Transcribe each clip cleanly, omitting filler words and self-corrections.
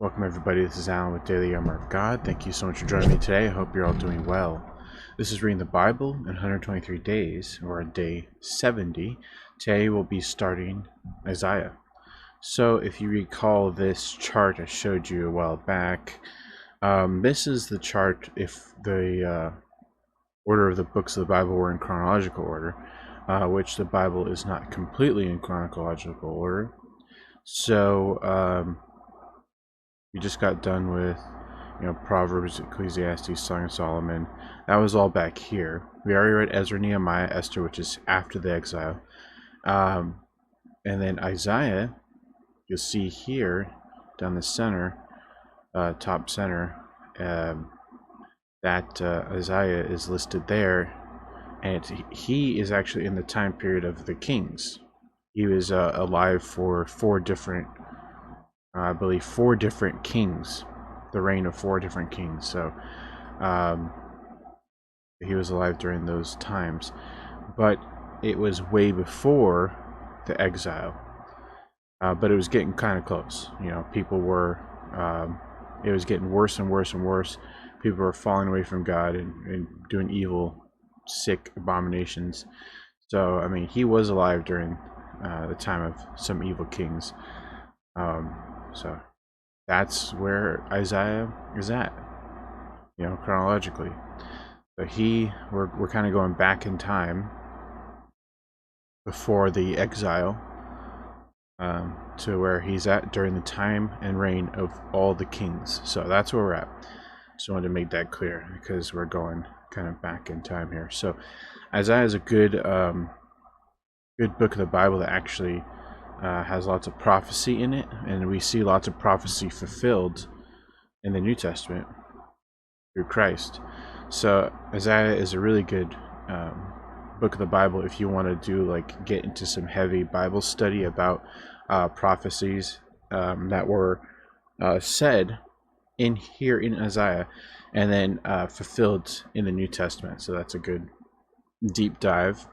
Welcome everybody, this is Alan with Daily Armor of God. Thank you so much for joining me today. I hope you're all doing well. This is reading the Bible in 123 days, or day 70. Today we'll be starting Isaiah. So if you recall this chart I showed you a while back, this is the chart if the order of the books of the Bible were in chronological order, which the Bible is not completely in chronological order. So we just got done with, Proverbs, Ecclesiastes, Song of Solomon. That was all back here. We already read Ezra, Nehemiah, Esther, which is after the exile. And then Isaiah, you'll see here, down the center, top center, that Isaiah is listed there. And he is actually in the time period of the kings. He was alive for four different kings, the reign of four different kings. So he was alive during those times, but it was way before the exile. But it was getting kind of close. People were. It was getting worse and worse and worse. People were falling away from God and doing evil, sick abominations. So he was alive during the time of some evil kings. So that's where Isaiah is at, chronologically. So we're kind of going back in time before the exile, to where he's at during the time and reign of all the kings. So that's where we're at. Just wanted to make that clear because we're going kind of back in time here. So Isaiah is a good book of the Bible that actually has lots of prophecy in it, and we see lots of prophecy fulfilled in the New Testament through Christ. So Isaiah is a really good book of the Bible if you want to get into some heavy Bible study about prophecies that were said in Isaiah and then fulfilled in the New Testament. So that's a good deep dive.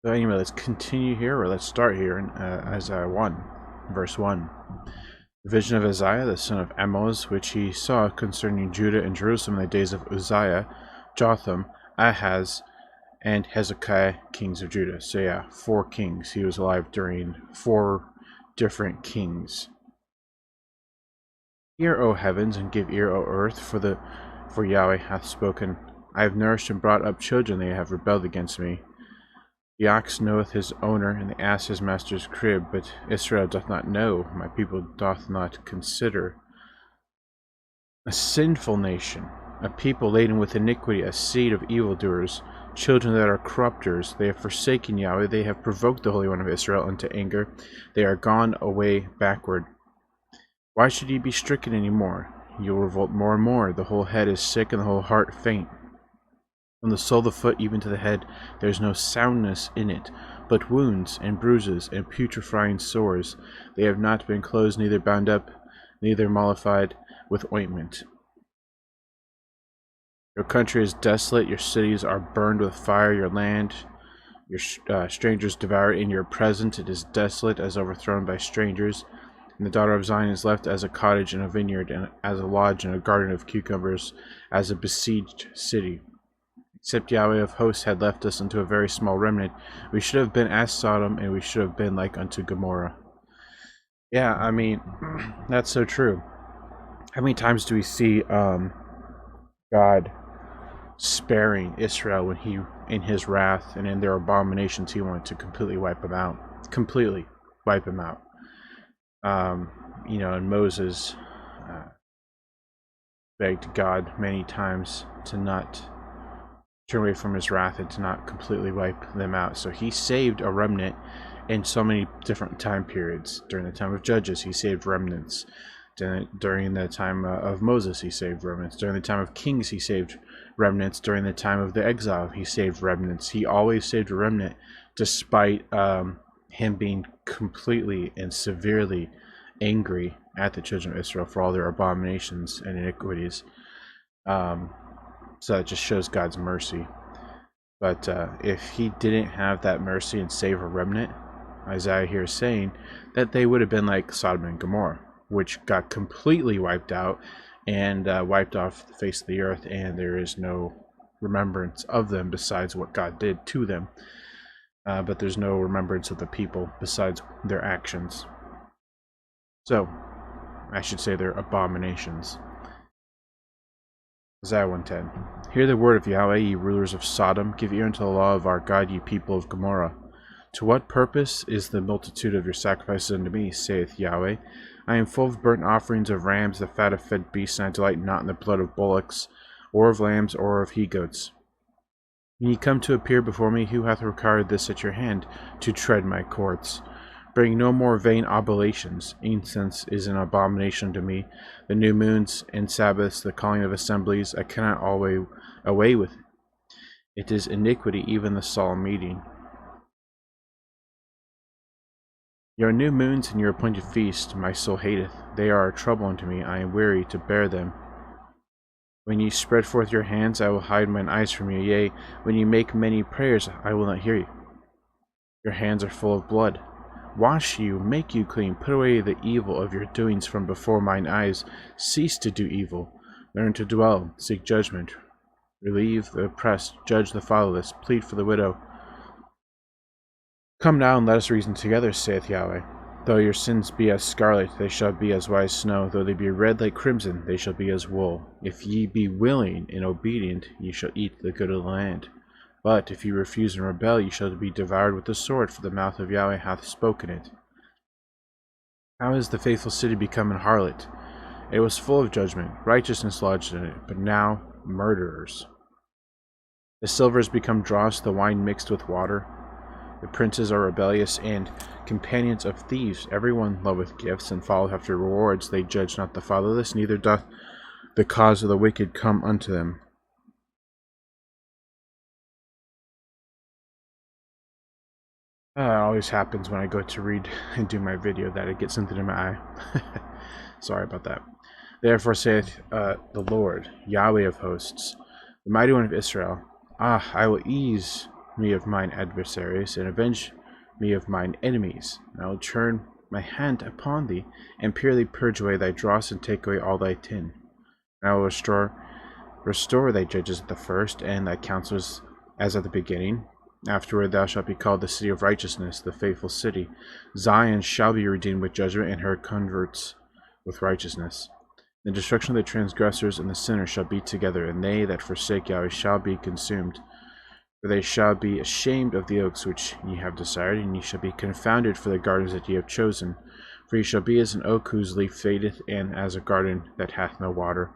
So anyway, let's continue here, or let's start here in Isaiah 1, verse 1. The vision of Isaiah, the son of Amoz, which he saw concerning Judah and Jerusalem in the days of Uzziah, Jotham, Ahaz, and Hezekiah, kings of Judah. So yeah, four kings. He was alive during four different kings. Hear, O heavens, and give ear, O earth, for Yahweh hath spoken. I have nourished and brought up children, they have rebelled against me. The ox knoweth his owner, and the ass his master's crib, but Israel doth not know, my people doth not consider. A sinful nation, a people laden with iniquity, a seed of evildoers, children that are corrupters. They have forsaken Yahweh, they have provoked the Holy One of Israel unto anger, they are gone away backward. Why should ye be stricken any more? You will revolt more and more, the whole head is sick, and the whole heart faint. From the sole of the foot even to the head, there is no soundness in it, but wounds and bruises and putrefying sores. They have not been closed, neither bound up, neither mollified with ointment. Your country is desolate, your cities are burned with fire, your land, your strangers devour in your presence. It is desolate, as overthrown by strangers. And the daughter of Zion is left as a cottage in a vineyard, and as a lodge in a garden of cucumbers, as a besieged city. Except Yahweh of hosts had left us unto a very small remnant, we should have been as Sodom, and we should have been like unto Gomorrah. Yeah, that's so true. How many times do we see God sparing Israel when he, in his wrath and in their abominations, he wanted to completely wipe them out? Completely wipe them out. And Moses begged God many times to not turn away from his wrath and to not completely wipe them out. So he saved a remnant in so many different time periods. During the time of Judges, he saved remnants. During the time of Moses, he saved remnants. During the time of Kings, he saved remnants. During the time of the exile, he saved remnants. He always saved a remnant, despite him being completely and severely angry at the children of Israel for all their abominations and iniquities. So it just shows God's mercy. But if he didn't have that mercy and save a remnant, Isaiah here is saying that they would have been like Sodom and Gomorrah. which got completely wiped out and wiped off the face of the earth, and there is no remembrance of them besides what God did to them. But there's no remembrance of the people besides their actions. So, I should say they're abominations. Isaiah 1:10. Hear the word of Yahweh, ye rulers of Sodom. Give ear unto the law of our God, ye people of Gomorrah. To what purpose is the multitude of your sacrifices unto me, saith Yahweh? I am full of burnt offerings of rams, the fat of fed beasts, and I delight not in the blood of bullocks, or of lambs, or of he-goats. When ye come to appear before me, who hath required this at your hand, to tread my courts? Bring no more vain oblations. Incense is an abomination to me. The new moons and Sabbaths, the calling of assemblies, I cannot always away with it. It is iniquity, even the solemn meeting. Your new moons and your appointed feasts my soul hateth. They are a trouble unto me. I am weary to bear them. When ye spread forth your hands, I will hide mine eyes from you. Yea, when ye make many prayers, I will not hear you. Your hands are full of blood. Wash you, make you clean, put away the evil of your doings from before mine eyes. Cease to do evil, learn to dwell, seek judgment, relieve the oppressed, judge the fatherless, plead for the widow. Come now and let us reason together, saith Yahweh. Though your sins be as scarlet, they shall be as white as snow. Though they be red like crimson, they shall be as wool. If ye be willing and obedient, ye shall eat the good of the land. But if ye refuse and rebel, ye shall be devoured with the sword, for the mouth of Yahweh hath spoken it. How is the faithful city become an harlot? It was full of judgment, righteousness lodged in it, but now murderers. The silver is become dross, the wine mixed with water. The princes are rebellious and companions of thieves. Everyone loveth gifts and followeth after rewards. They judge not the fatherless, neither doth the cause of the wicked come unto them. It always happens when I go to read and do my video that it gets something in my eye. Sorry about that. Therefore saith the Lord, Yahweh of hosts, the mighty one of Israel, I will ease me of mine adversaries, and avenge me of mine enemies. And I will turn my hand upon thee, and purely purge away thy dross, and take away all thy tin. And I will restore thy judges at the first, and thy counselors as at the beginning. Afterward thou shalt be called the city of righteousness, the faithful city. Zion shall be redeemed with judgment, and her converts with righteousness. The destruction of the transgressors and the sinners shall be together, and they that forsake Yahweh shall be consumed. For they shall be ashamed of the oaks which ye have desired, and ye shall be confounded for the gardens that ye have chosen. For ye shall be as an oak whose leaf fadeth, and as a garden that hath no water.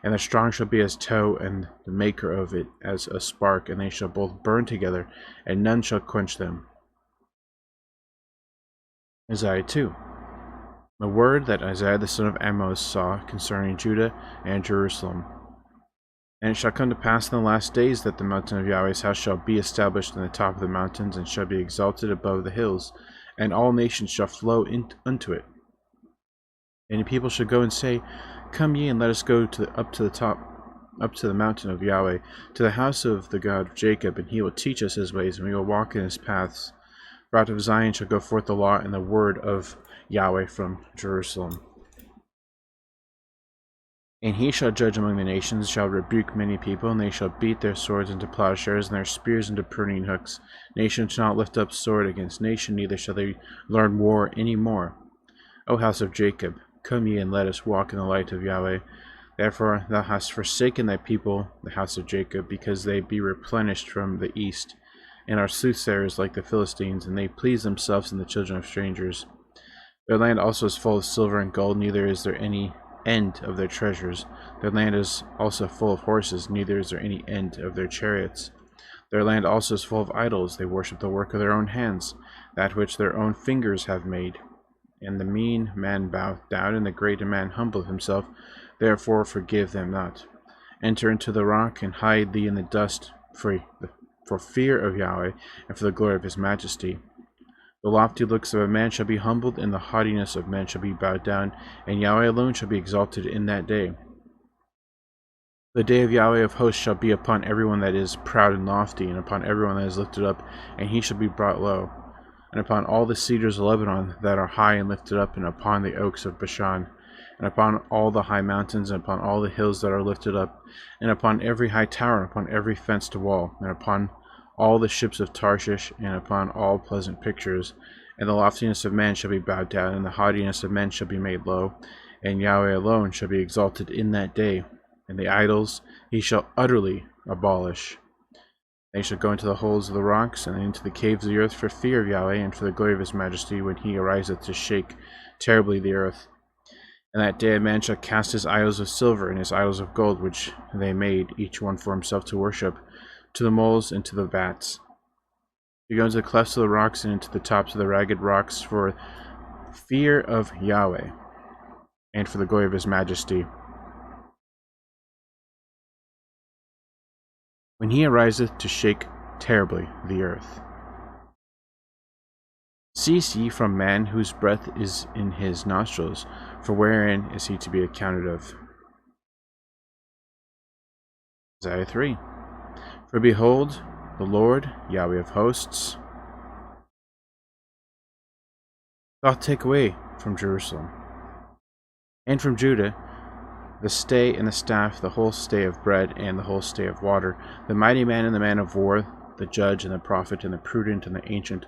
And the strong shall be as tow, and the maker of it as a spark, and they shall both burn together, and none shall quench them. Isaiah 2. The word that Isaiah the son of Amoz saw concerning Judah and Jerusalem. And it shall come to pass in the last days that the mountain of Yahweh's house shall be established in the top of the mountains, and shall be exalted above the hills, and all nations shall flow unto it. And the people shall go and say, Come ye, and let us go up to the mountain of Yahweh, to the house of the God of Jacob, and he will teach us his ways, and we will walk in his paths. For out of Zion shall go forth the law and the word of Yahweh from Jerusalem. And he shall judge among the nations, shall rebuke many people, and they shall beat their swords into plowshares, and their spears into pruning hooks. Nation shall not lift up sword against nation, neither shall they learn war any more. O house of Jacob, come ye, and let us walk in the light of Yahweh. Therefore thou hast forsaken thy people, the house of Jacob, because they be replenished from the east, and are soothsayers like the Philistines, and they please themselves in the children of strangers. Their land also is full of silver and gold, neither is there any end of their treasures. Their land is also full of horses, neither is there any end of their chariots. Their land also is full of idols. They worship the work of their own hands, that which their own fingers have made. And the mean man boweth down, and the great man humbleth himself. Therefore forgive them not. Enter into the rock, and hide thee in the dust, for fear of Yahweh, and for the glory of his majesty. The lofty looks of a man shall be humbled, and the haughtiness of men shall be bowed down, and Yahweh alone shall be exalted in that day. The day of Yahweh of hosts shall be upon everyone that is proud and lofty, and upon everyone that is lifted up, and he shall be brought low. And upon all the cedars of Lebanon that are high and lifted up, and upon the oaks of Bashan. and upon all the high mountains, and upon all the hills that are lifted up, and upon every high tower, and upon every fenced wall, and upon all the ships of Tarshish, and upon all pleasant pictures. And the loftiness of man shall be bowed down, and the haughtiness of men shall be made low, and Yahweh alone shall be exalted in that day, and the idols he shall utterly abolish. They shall go into the holes of the rocks, and into the caves of the earth, for fear of Yahweh, and for the glory of his majesty, when he ariseth to shake terribly the earth. And that day a man shall cast his idols of silver, and his idols of gold, which they made, each one for himself to worship, to the moles and to the vats. You go into the clefts of the rocks, and into the tops of the ragged rocks, for fear of Yahweh, and for the glory of his majesty. When he ariseth to shake terribly the earth. Cease ye from man whose breath is in his nostrils, for wherein is he to be accounted of? Isaiah 3. For behold, the Lord, Yahweh of hosts, doth take away from Jerusalem, and from Judah, the stay and the staff, the whole stay of bread, and the whole stay of water, the mighty man and the man of war, the judge and the prophet, and the prudent and the ancient,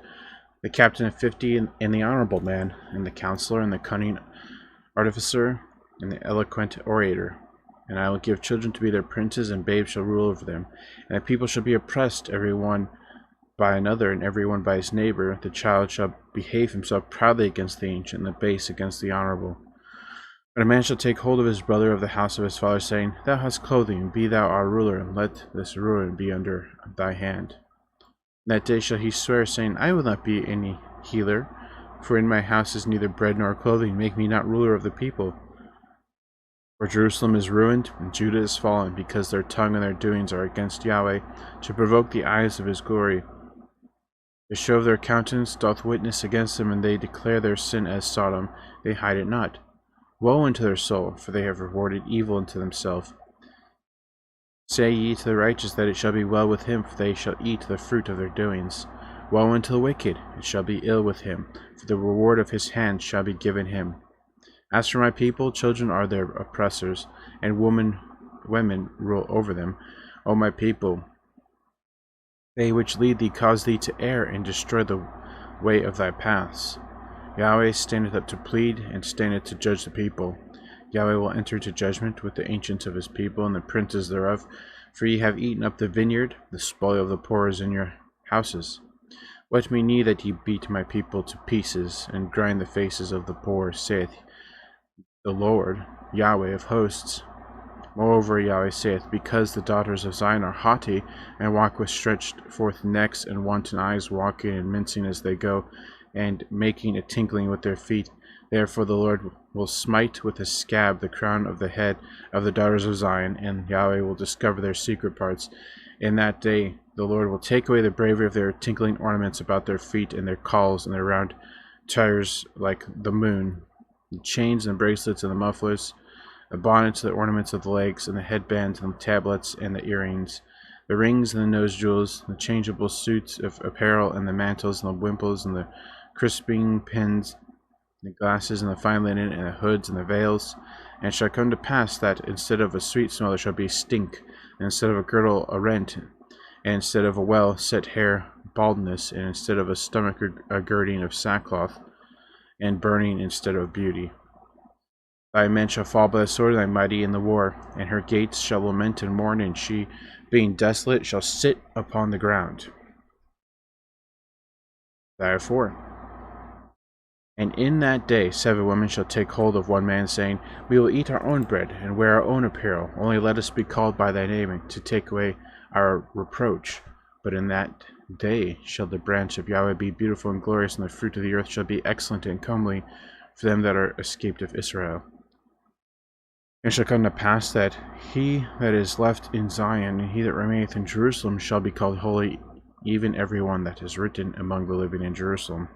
the captain of 50, and the honorable man, and the counselor, and the cunning artificer, and the eloquent orator. And I will give children to be their princes, and babes shall rule over them. And the people shall be oppressed, every one by another, and every one by his neighbor. The child shall behave himself proudly against the ancient, and the base against the honorable. But a man shall take hold of his brother of the house of his father, saying, Thou hast clothing, be thou our ruler, and let this ruin be under thy hand. In that day shall he swear, saying, I will not be any healer, for in my house is neither bread nor clothing. Make me not ruler of the people. For Jerusalem is ruined, and Judah is fallen, because their tongue and their doings are against Yahweh, to provoke the eyes of his glory. The show of their countenance doth witness against them, and they declare their sin as Sodom, they hide it not. Woe unto their soul, for they have rewarded evil unto themselves. Say ye to the righteous that it shall be well with him, for they shall eat the fruit of their doings. Woe unto the wicked, it shall be ill with him, for the reward of his hand shall be given him. As for my people, children are their oppressors, and women rule over them. O my people, they which lead thee cause thee to err, and destroy the way of thy paths. Yahweh standeth up to plead, and standeth to judge the people. Yahweh will enter to judgment with the ancients of his people, and the princes thereof. For ye have eaten up the vineyard, the spoil of the poor is in your houses. What mean ye that ye beat my people to pieces, and grind the faces of the poor, saith the Lord, Yahweh of hosts? Moreover, Yahweh saith, Because the daughters of Zion are haughty, and walk with stretched forth necks, and wanton eyes, walking and mincing as they go, and making a tinkling with their feet. Therefore the Lord will smite with a scab the crown of the head of the daughters of Zion, and Yahweh will discover their secret parts. In that day the Lord will take away the bravery of their tinkling ornaments about their feet, and their calls, and their round tires like the moon, the chains and bracelets and the mufflers, the bonnets, the ornaments of the legs, and the headbands, and the tablets, and the earrings, the rings and the nose jewels, the changeable suits of apparel, and the mantles, and the wimples, and the crisping pins, the glasses, and the fine linen, and the hoods, and the veils. And it shall come to pass that instead of a sweet smell there shall be stink, and instead of a girdle a rent, and instead of a well-set hair baldness, and instead of a stomach a girding of sackcloth, and burning instead of beauty. Thy men shall fall by the sword, and thy mighty in the war, and her gates shall lament and mourn, and she, being desolate, shall sit upon the ground. Therefore, and in that day 7 women shall take hold of one man, saying, We will eat our own bread, and wear our own apparel, only let us be called by thy name, to take away our reproach. But in that day shall the branch of Yahweh be beautiful and glorious, and the fruit of the earth shall be excellent and comely for them that are escaped of Israel. And it shall come to pass that he that is left in Zion, and he that remaineth in Jerusalem, shall be called holy, even every one that is written among the living in Jerusalem.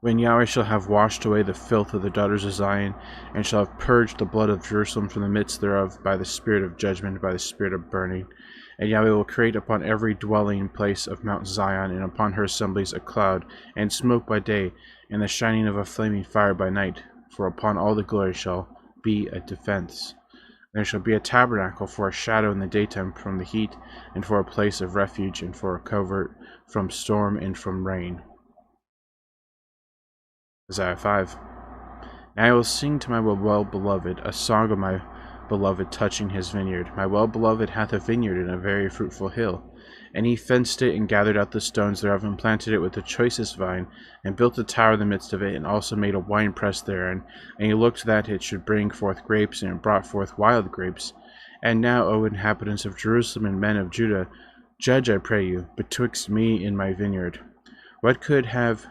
When Yahweh shall have washed away the filth of the daughters of Zion, and shall have purged the blood of Jerusalem from the midst thereof by the spirit of judgment, by the spirit of burning. And Yahweh will create upon every dwelling place of Mount Zion, and upon her assemblies, a cloud, and smoke by day, and the shining of a flaming fire by night, for upon all the glory shall be a defense. There shall be a tabernacle for a shadow in the daytime from the heat, and for a place of refuge, and for a covert from storm and from rain. Isaiah 5. And I will sing to my well-beloved a song of my beloved touching his vineyard. My well-beloved hath a vineyard in a very fruitful hill. And he fenced it, and gathered out the stones thereof, and planted it with the choicest vine, and built a tower in the midst of it, and also made a winepress therein. And he looked that it should bring forth grapes, and it brought forth wild grapes. And now, O inhabitants of Jerusalem and men of Judah, judge, I pray you, betwixt me and my vineyard. What could have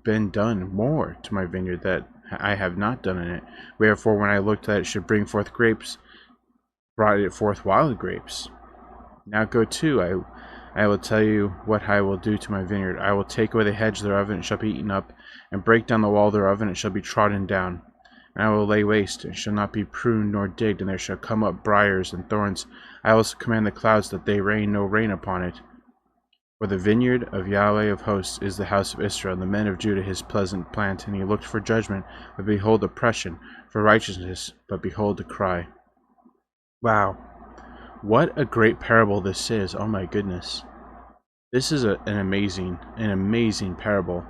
been done more to my vineyard that I have not done in it? Wherefore, when I looked that it should bring forth grapes, brought it forth wild grapes. Now go to, I will tell you what I will do to my vineyard. I will take away the hedge thereof, and it shall be eaten up, and break down the wall thereof, and it shall be trodden down. And I will lay waste, and it shall not be pruned nor digged, and there shall come up briars and thorns. I will also command the clouds that they rain no rain upon it. For the vineyard of Yahweh of hosts is the house of Israel, and the men of Judah his pleasant plant. And he looked for judgment, but behold oppression, for righteousness, but behold a cry. Wow. What a great parable this is. Oh my goodness. This is an amazing parable.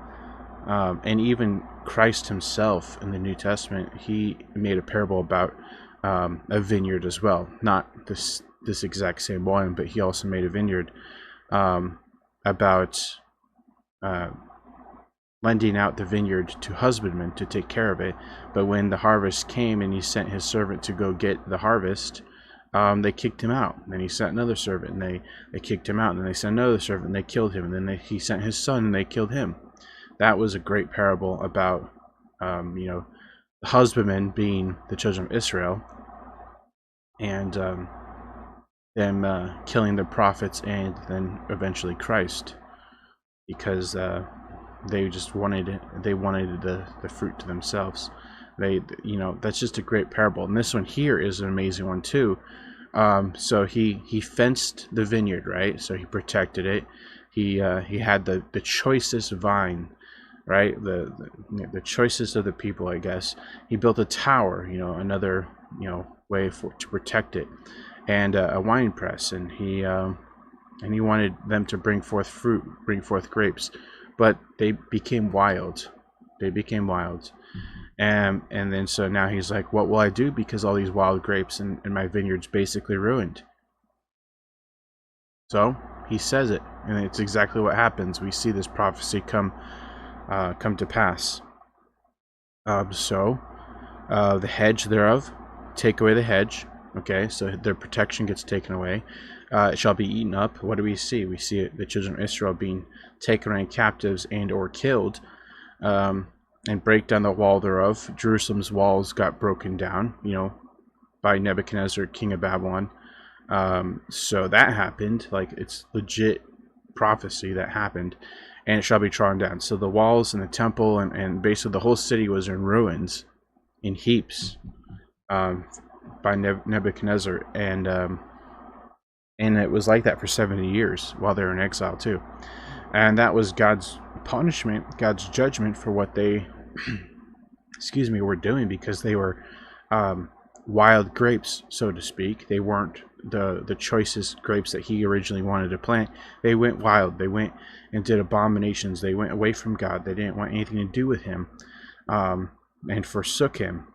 And even Christ himself in the New Testament, he made a parable about a vineyard as well. Not this exact same one, but he also made a vineyard about lending out the vineyard to husbandmen to take care of it. But when the harvest came and he sent his servant to go get the harvest, they kicked him out. And then he sent another servant, and they kicked him out. And then they sent another servant, and they killed him. And then he sent his son, and they killed him. That was a great parable about the husbandmen being the children of Israel, and them killing the prophets, and then eventually Christ, because they just wanted the fruit to themselves. That's just a great parable. And this one here is an amazing one too. So he fenced the vineyard, right? So he protected it. He had the choicest vine, right? The choicest of the people, I guess. He built a tower, another way to protect it, and a wine press, and he wanted them to bring forth fruit, bring forth grapes, but they became wild. And then so now he's like, what will I do, because all these wild grapes and my vineyard's basically ruined? So he says it, and it's exactly what happens. We see this prophecy come to pass. The hedge thereof, take away the hedge. Okay, so their protection gets taken away. It shall be eaten up. What do we see? We see the children of Israel being taken away captives and or killed, and break down the wall thereof. Jerusalem's walls got broken down, by Nebuchadnezzar, king of Babylon. So that happened. Like, it's legit prophecy that happened, and it shall be trodden down. So the walls and the temple and basically the whole city was in ruins, in heaps, by Nebuchadnezzar, and it was like that for 70 years while they were in exile too. And that was God's punishment, God's judgment for what they were doing, because they were wild grapes, so to speak. They weren't the choicest grapes that he originally wanted to plant. They went wild. They went and did abominations. They went away from God. They didn't want anything to do with him, and forsook him.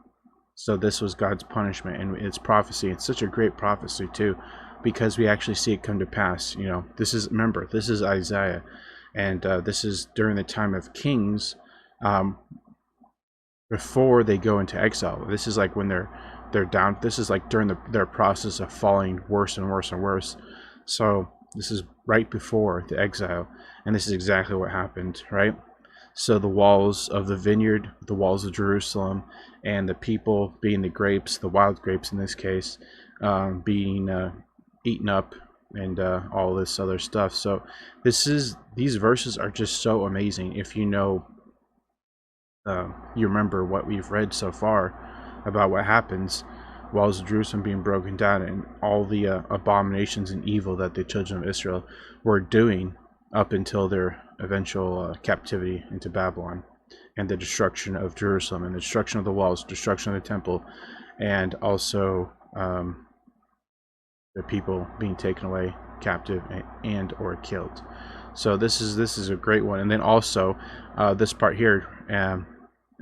So this was God's punishment, and it's prophecy. It's such a great prophecy too, because we actually see it come to pass. This is Isaiah, and this is during the time of kings, before they go into exile. This is like when they're down. This is like during their process of falling worse and worse and worse. So this is right before the exile, and this is exactly what happened, right? So the walls of the vineyard, the walls of Jerusalem, and the people being the grapes, the wild grapes in this case, being eaten up, and all this other stuff. So these verses are just so amazing. If you remember what we've read so far about what happens, walls of Jerusalem being broken down, and all the abominations and evil that the children of Israel were doing up until their eventual captivity into Babylon. and the destruction of Jerusalem, and the destruction of the walls, destruction of the temple, and also the people being taken away captive and or killed. So this is a great one. And then also this part here,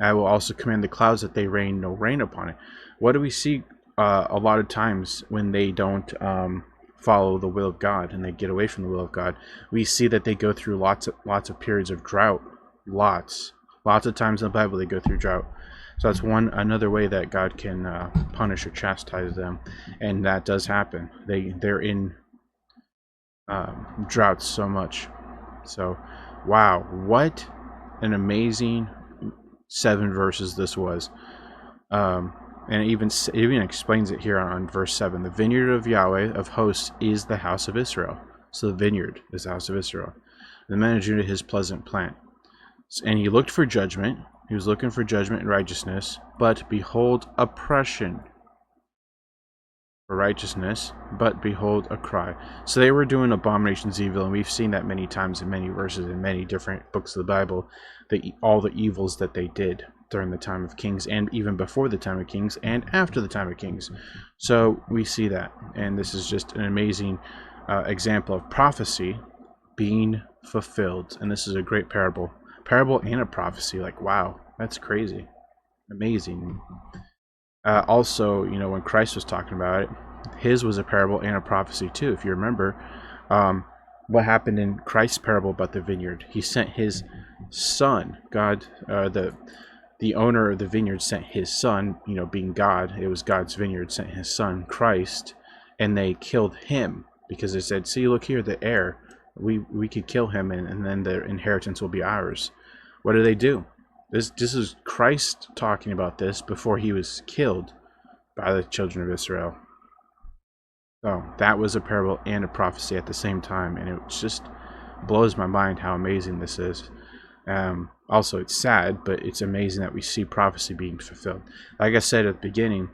I will also command the clouds that they rain no rain upon it. What do we see a lot of times when they don't follow the will of God and they get away from the will of God? We see that they go through lots of periods of drought. Lots of times in the Bible they go through drought. So that's another way that God can punish or chastise them, and that does happen. They're in droughts so much. So, wow, what an amazing 7 verses this was. And it even explains it here on verse 7. The vineyard of Yahweh of hosts is the house of Israel. So the vineyard is the house of Israel. The man of Judah his pleasant plant. And he looked for judgment. He was looking for judgment and righteousness. But behold, oppression. For righteousness, but behold, a cry. So they were doing abominations evil, and we've seen that many times in many verses in many different books of the Bible, all the evils that they did during the time of kings, and even before the time of kings, and after the time of kings. So we see that, and this is just an amazing example of prophecy being fulfilled. And this is a great parable and a prophecy. Like, wow, that's crazy, amazing. Also, when Christ was talking about it, his was a parable and a prophecy too. If you remember, what happened in Christ's parable about the vineyard, he sent his son. God, the owner of the vineyard sent his son, being God, it was God's vineyard, sent his son, Christ, and they killed him because they said, see, look here, the heir, we could kill him, and then the inheritance will be ours. What do they do? This is Christ talking about this before he was killed by the children of Israel. So that was a parable and a prophecy at the same time, and it just blows my mind how amazing this is. Also, it's sad, but it's amazing that we see prophecy being fulfilled. Like I said at the beginning,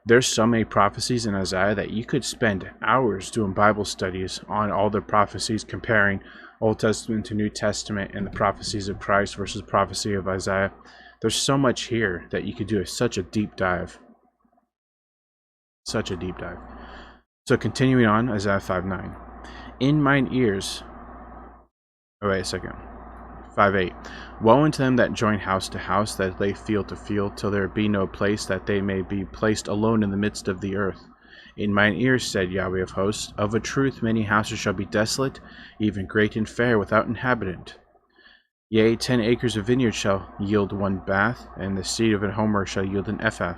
there's so many prophecies in Isaiah that you could spend hours doing Bible studies on all the prophecies, comparing Old Testament to New Testament and the prophecies of Christ versus prophecy of Isaiah. There's so much here that you could do such a deep dive. Such a deep dive. So continuing on, Isaiah 5:9. In mine ears... Oh, wait a second. 5:8. Woe unto them that join house to house, that lay field to field, till there be no place, that they may be placed alone in the midst of the earth. In mine ears, said Yahweh of hosts, of a truth many houses shall be desolate, even great and fair, without inhabitant. Yea, 10 acres of vineyard shall yield 1 bath, and the seed of an homer shall yield an ephah.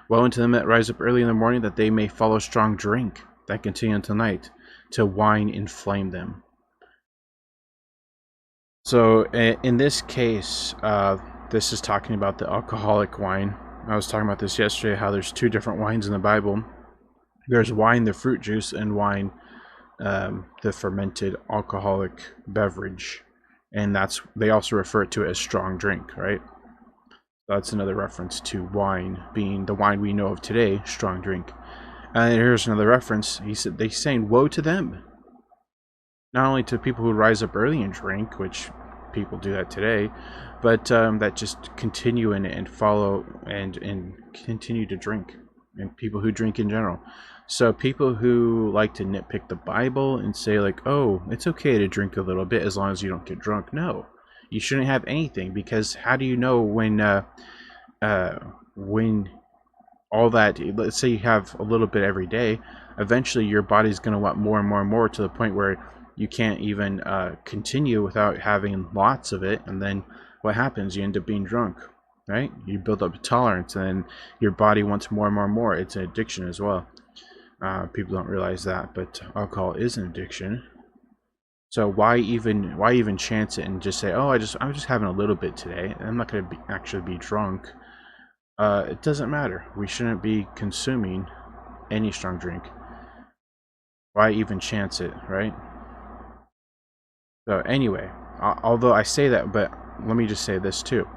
Woe unto them that rise up early in the morning, that they may follow strong drink, that continue until night, till wine inflame them. So in this case, this is talking about the alcoholic wine. I was talking about this yesterday, how there's 2 different wines in the Bible. There's wine, the fruit juice, and wine, the fermented alcoholic beverage. And they also refer to it as strong drink, right? That's another reference to wine being the wine we know of today, strong drink. And here's another reference. They're saying, woe to them. Not only to people who rise up early and drink, which people do that today, but that just continue and follow and continue to drink, and people who drink in general. So people who like to nitpick the Bible and say like, oh, it's okay to drink a little bit as long as you don't get drunk. No, you shouldn't have anything, because how do you know when all that, let's say you have a little bit every day, eventually your body's going to want more and more and more, to the point where you can't even continue without having lots of it. And then what happens? You end up being drunk, right? You build up a tolerance, and then your body wants more and more and more. It's an addiction as well. People don't realize that, but alcohol is an addiction. So why even chance it and just say, oh, I'm just having a little bit today, I'm not going to actually be drunk. It doesn't matter. We shouldn't be consuming any strong drink. Why even chance it, right? So anyway, although I say that, but let me just say this too.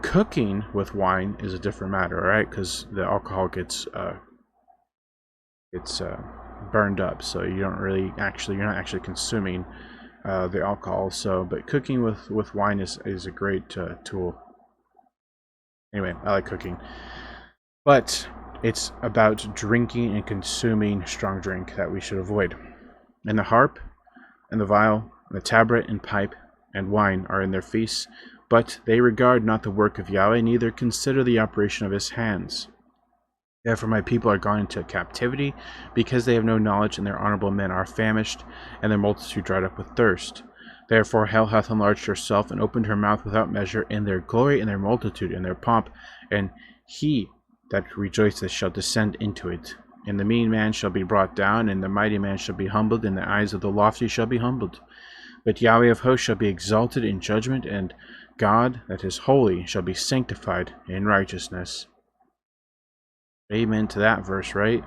Cooking with wine is a different matter, right? Because the alcohol gets burned up, so you're not actually consuming the alcohol. So, but cooking with wine is a great tool. Anyway, I like cooking. But it's about drinking and consuming strong drink that we should avoid. And the harp, and the viol, and the tabret, and pipe, and wine are in their feasts, but they regard not the work of Yahweh, neither consider the operation of his hands. Therefore my people are gone into captivity, because they have no knowledge, and their honorable men are famished, and their multitude dried up with thirst. Therefore hell hath enlarged herself, and opened her mouth without measure, in their glory, in their multitude, in their pomp, and he that rejoiceth shall descend into it. And the mean man shall be brought down, and the mighty man shall be humbled, and the eyes of the lofty shall be humbled. But Yahweh of hosts shall be exalted in judgment, and God that is holy shall be sanctified in righteousness. Amen to that verse, right?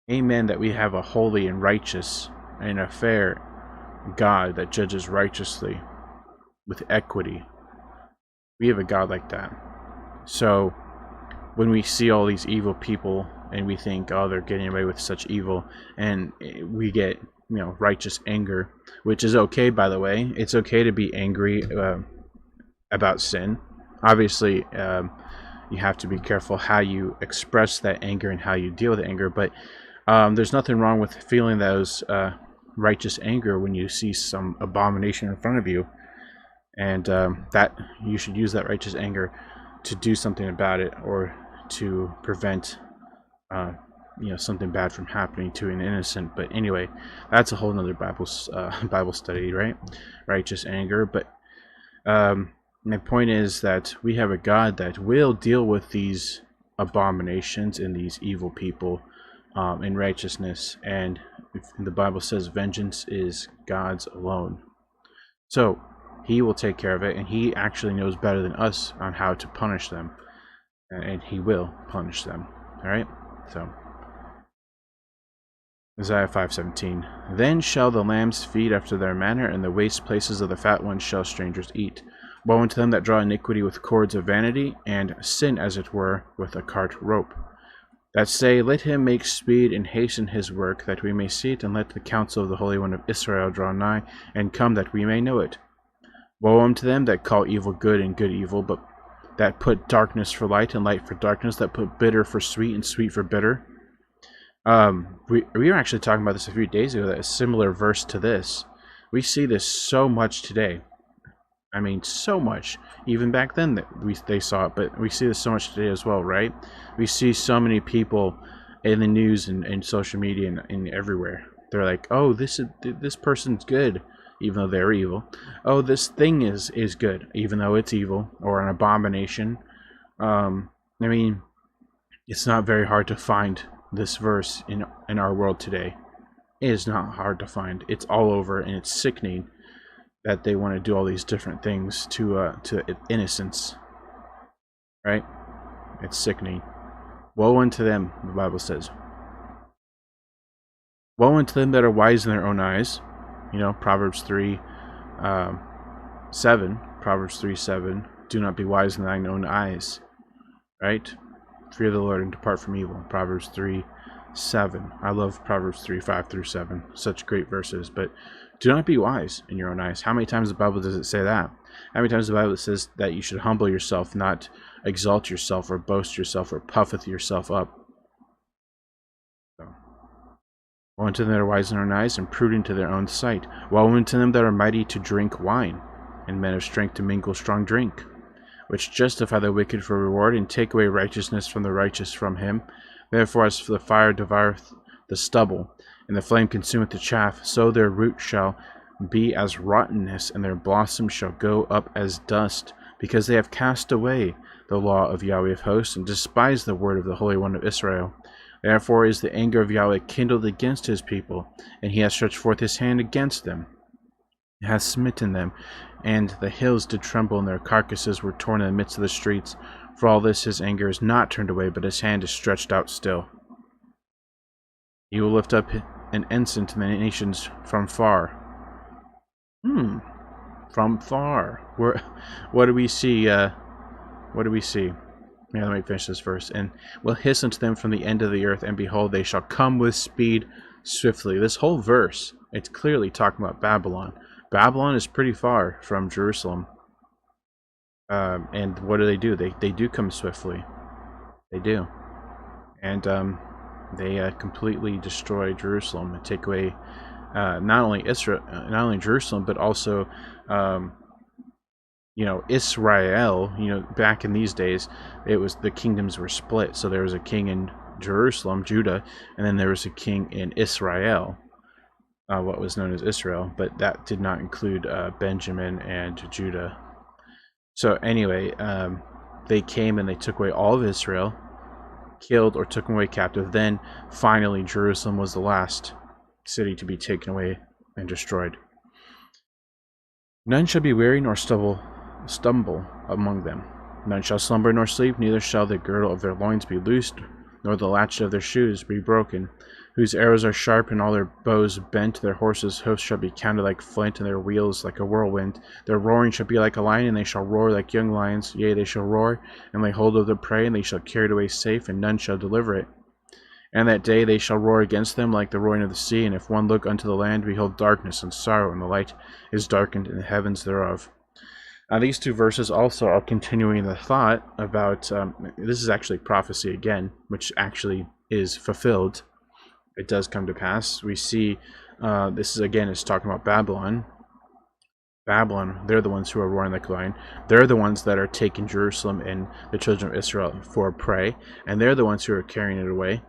Amen that we have a holy and righteous and a fair God that judges righteously with equity. We have a God like that. So when we see all these evil people and we think, oh, they're getting away with such evil, and we get, righteous anger, which is okay, by the way. It's okay to be angry about sin. Obviously, you have to be careful how you express that anger and how you deal with anger, but there's nothing wrong with feeling those righteous anger when you see some abomination in front of you, and that you should use that righteous anger to do something about it, or to prevent something bad from happening to an innocent. But anyway, that's a whole nother Bible study, right? Righteous anger. But my point is that we have a God that will deal with these abominations and these evil people in righteousness, and the Bible says vengeance is God's alone. So he will take care of it, and he actually knows better than us on how to punish them, and he will punish them. All right. So Isaiah 5:17. Then shall the lambs feed after their manner, and the waste places of the fat ones shall strangers eat. Woe unto them that draw iniquity with cords of vanity, and sin as it were with a cart rope. That say, let him make speed and hasten his work, that we may see it, and let the counsel of the Holy One of Israel draw nigh, and come that we may know it. Woe unto them that call evil good and good evil, but that put darkness for light and light for darkness, that put bitter for sweet and sweet for bitter. We were actually talking about this a few days ago, that a similar verse to this. We see this so much today. I mean, so much. Even back then that they saw it, but we see this so much today as well, right? We see so many people in the news and social media and everywhere. They're like, oh, this person's good, even though they're evil. Oh, this thing is good, even though it's evil or an abomination. I mean, it's not very hard to find this verse in our world today. It is not hard to find. It's all over, and it's sickening that they want to do all these different things to innocence, right? It's sickening. Woe unto them, the Bible says. Woe unto them that are wise in their own eyes. Proverbs 3:7. Proverbs 3:7. Do not be wise in thine own eyes, right? Fear the Lord and depart from evil. Proverbs 3:7. I love Proverbs 3:5-7. Such great verses. But do not be wise in your own eyes. How many times in the Bible does it say that? How many times in the Bible it says that you should humble yourself, not exalt yourself or boast yourself or puffeth yourself up? So, woe unto them that are wise in their own eyes, and prudent to their own sight. Woe unto them that are mighty to drink wine, and men of strength to mingle strong drink, which justify the wicked for reward, and take away righteousness from the righteous from him. Therefore as the fire devoureth the stubble, and the flame consumeth the chaff, so their root shall be as rottenness, and their blossom shall go up as dust, because they have cast away the law of Yahweh of hosts, and despised the word of the Holy One of Israel. Therefore is the anger of Yahweh kindled against his people, and he hath stretched forth his hand against them. He hath smitten them, and the hills did tremble, and their carcasses were torn in the midst of the streets. For all this his anger is not turned away, but his hand is stretched out still. He will lift up an ensign to the nations from far. From far. What do we see? What do we see? Let me finish this verse. And will hiss unto them from the end of the earth, and behold, they shall come with speed swiftly. This whole verse, it's clearly talking about Babylon. Babylon is pretty far from Jerusalem. And what do? They do come swiftly. They do. And they completely destroy Jerusalem and take away not only Israel, not only Jerusalem, but also um, Israel. Back in these days, it was the kingdoms were split. So there was a king in Jerusalem, Judah, and then there was a king in Israel, what was known as Israel, but that did not include Benjamin and Judah. So anyway, they came and they took away all of Israel, killed or took them away captive. Then finally Jerusalem was the last city to be taken away and destroyed. None shall be weary nor stumble among them. None shall slumber nor sleep, neither shall the girdle of their loins be loosed, nor the latchet of their shoes be broken. Whose arrows are sharp and all their bows bent, their horses' hoofs shall be counted like flint, and their wheels like a whirlwind. Their roaring shall be like a lion, and they shall roar like young lions. Yea, they shall roar, and lay hold of the prey, and they shall carry it away safe, and none shall deliver it. And that day they shall roar against them like the roaring of the sea, and if one look unto the land, behold darkness and sorrow, and the light is darkened in the heavens thereof. Now these two verses also are continuing the thought about, this is actually prophecy again, which actually is fulfilled. It does come to pass. We see this is talking about Babylon. Babylon, they're the ones who are roaring like a lion. They're the ones that are taking Jerusalem and the children of Israel for prey, and they're the ones who are carrying it away,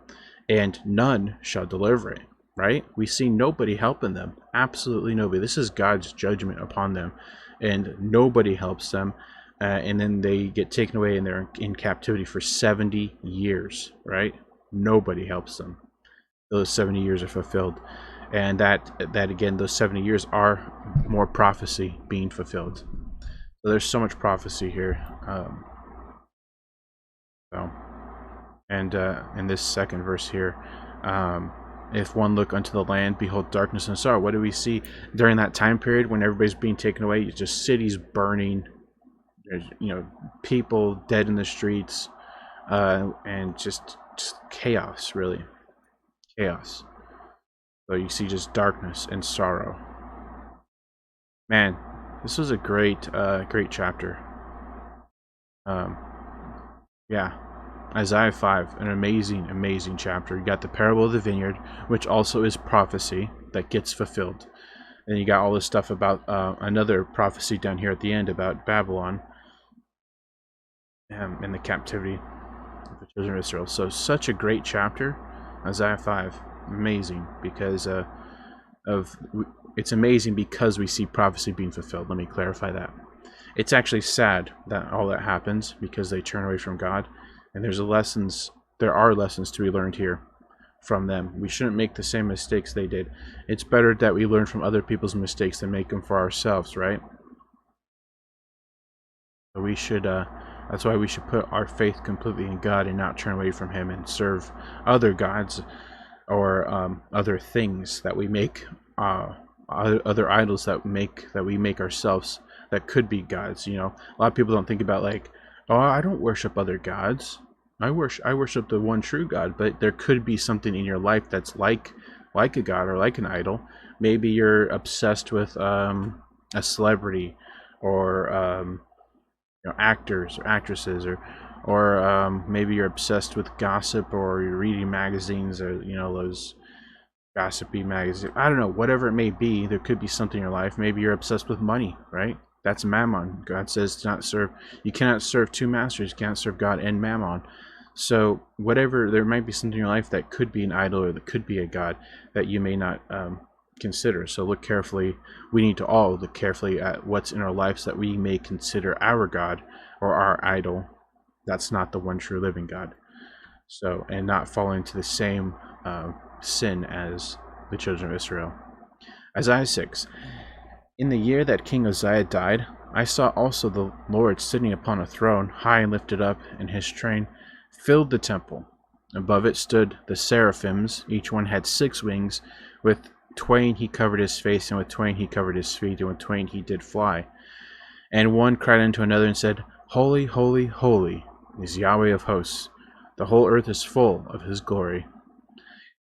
and none shall deliver it, right? We see nobody helping them. Absolutely nobody. This is God's judgment upon them, and nobody helps them. And then they get taken away and they're in captivity for 70 years, right? Nobody helps them. Those 70 years are fulfilled, and that again, those 70 years are more prophecy being fulfilled. So there's so much prophecy here. In this second verse here, if one look unto the land, behold darkness and sorrow. What do we see during that time period when everybody's being taken away? It's just cities burning, there's, people dead in the streets, and just chaos, really. Chaos. So you see just darkness and sorrow. Man, this was a great chapter. Yeah, Isaiah 5, an amazing chapter. You got the parable of the vineyard, which also is prophecy that gets fulfilled. And you got all this stuff about another prophecy down here at the end about Babylon and the captivity of the children of Israel. So such a great chapter. Isaiah 5, amazing, because it's amazing because we see prophecy being fulfilled. Let me clarify that. It's actually sad that all that happens because they turn away from God, and there are lessons to be learned here from them. We shouldn't make the same mistakes they did. It's better that we learn from other people's mistakes than make them for ourselves, right? So we should that's why we should put our faith completely in God and not turn away from Him and serve other gods or other things that we make, other idols that we make ourselves that could be gods. A lot of people don't think about like, oh, I don't worship other gods. I worship the one true God. But there could be something in your life that's like a god or like an idol. Maybe you're obsessed with a celebrity or actors or actresses, or maybe you're obsessed with gossip, or you're reading magazines, or those gossipy magazines. I don't know, whatever it may be. There could be something in your life. Maybe you're obsessed with money, right? That's mammon. God says you cannot serve two masters. You can't serve God and mammon. So whatever, there might be something in your life that could be an idol or that could be a god that you may not consider. So look carefully. We need to all look carefully at what's in our lives that we may consider our God or our idol. That's not the one true living God. So, and not fall into the same sin as the children of Israel. Isaiah 6. In the year that King Uzziah died, I saw also the Lord sitting upon a throne, high and lifted up, and his train filled the temple. Above it stood the seraphims. Each one had 6 wings. With twain he covered his face, and with twain he covered his feet, and with twain he did fly. And one cried unto another and said, Holy, holy, holy is Yahweh of hosts. The whole earth is full of his glory.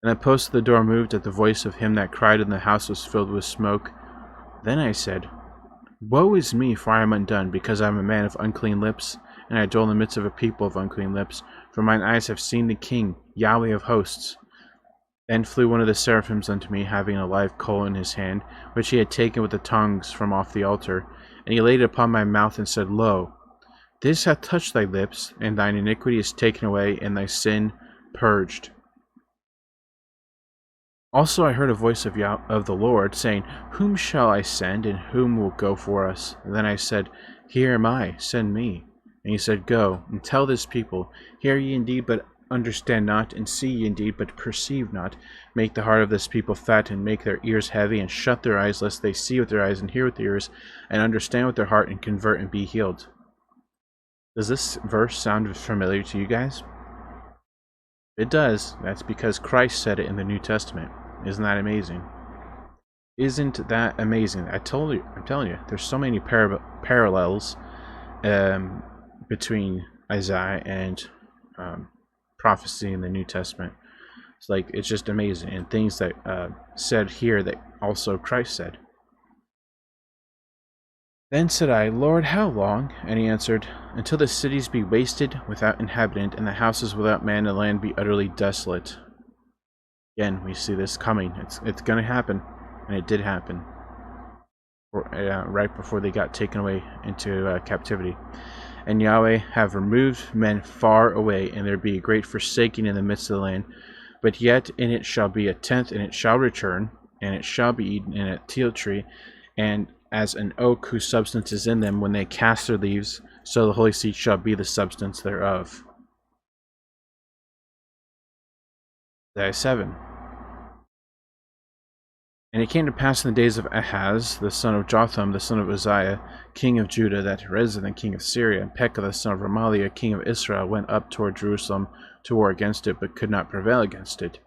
And the post of the door moved at the voice of him that cried, and the house was filled with smoke. Then I said, Woe is me, for I am undone, because I am a man of unclean lips, and I dwell in the midst of a people of unclean lips. For mine eyes have seen the King, Yahweh of hosts. Then flew one of the seraphims unto me, having a live coal in his hand, which he had taken with the tongs from off the altar. And he laid it upon my mouth, and said, Lo, this hath touched thy lips, and thine iniquity is taken away, and thy sin purged. Also I heard a voice of the Lord, saying, Whom shall I send, and whom will go for us? And then I said, Here am I, send me. And he said, Go, and tell this people, Hear ye indeed, but understand not, and see ye indeed, but perceive not. Make the heart of this people fat, and make their ears heavy, and shut their eyes, lest they see with their eyes, and hear with their ears, and understand with their heart, and convert, and be healed. Does this verse sound familiar to you guys? It does. That's because Christ said it in the New Testament. Isn't that amazing? Isn't that amazing? I'm telling you, there's so many parallels between Isaiah and prophecy in the New Testament. It's just amazing, and things that said here that also Christ said. Then said I, Lord, how long? And he answered, Until the cities be wasted without inhabitant, and the houses without man, and the land be utterly desolate. Again, we see this coming. It's going to happen, and it did happen right before they got taken away into captivity. And Yahweh have removed men far away, and there be a great forsaking in the midst of the land. But yet in it shall be a tenth, and it shall return, and it shall be eaten in a teil tree, and as an oak whose substance is in them when they cast their leaves, so the holy seed shall be the substance thereof. Isaiah 7. And it came to pass in the days of Ahaz, the son of Jotham, the son of Uzziah, king of Judah, that Rezin, the king of Syria, and Pekah, the son of Remaliah, king of Israel, went up toward Jerusalem to war against it, but could not prevail against it.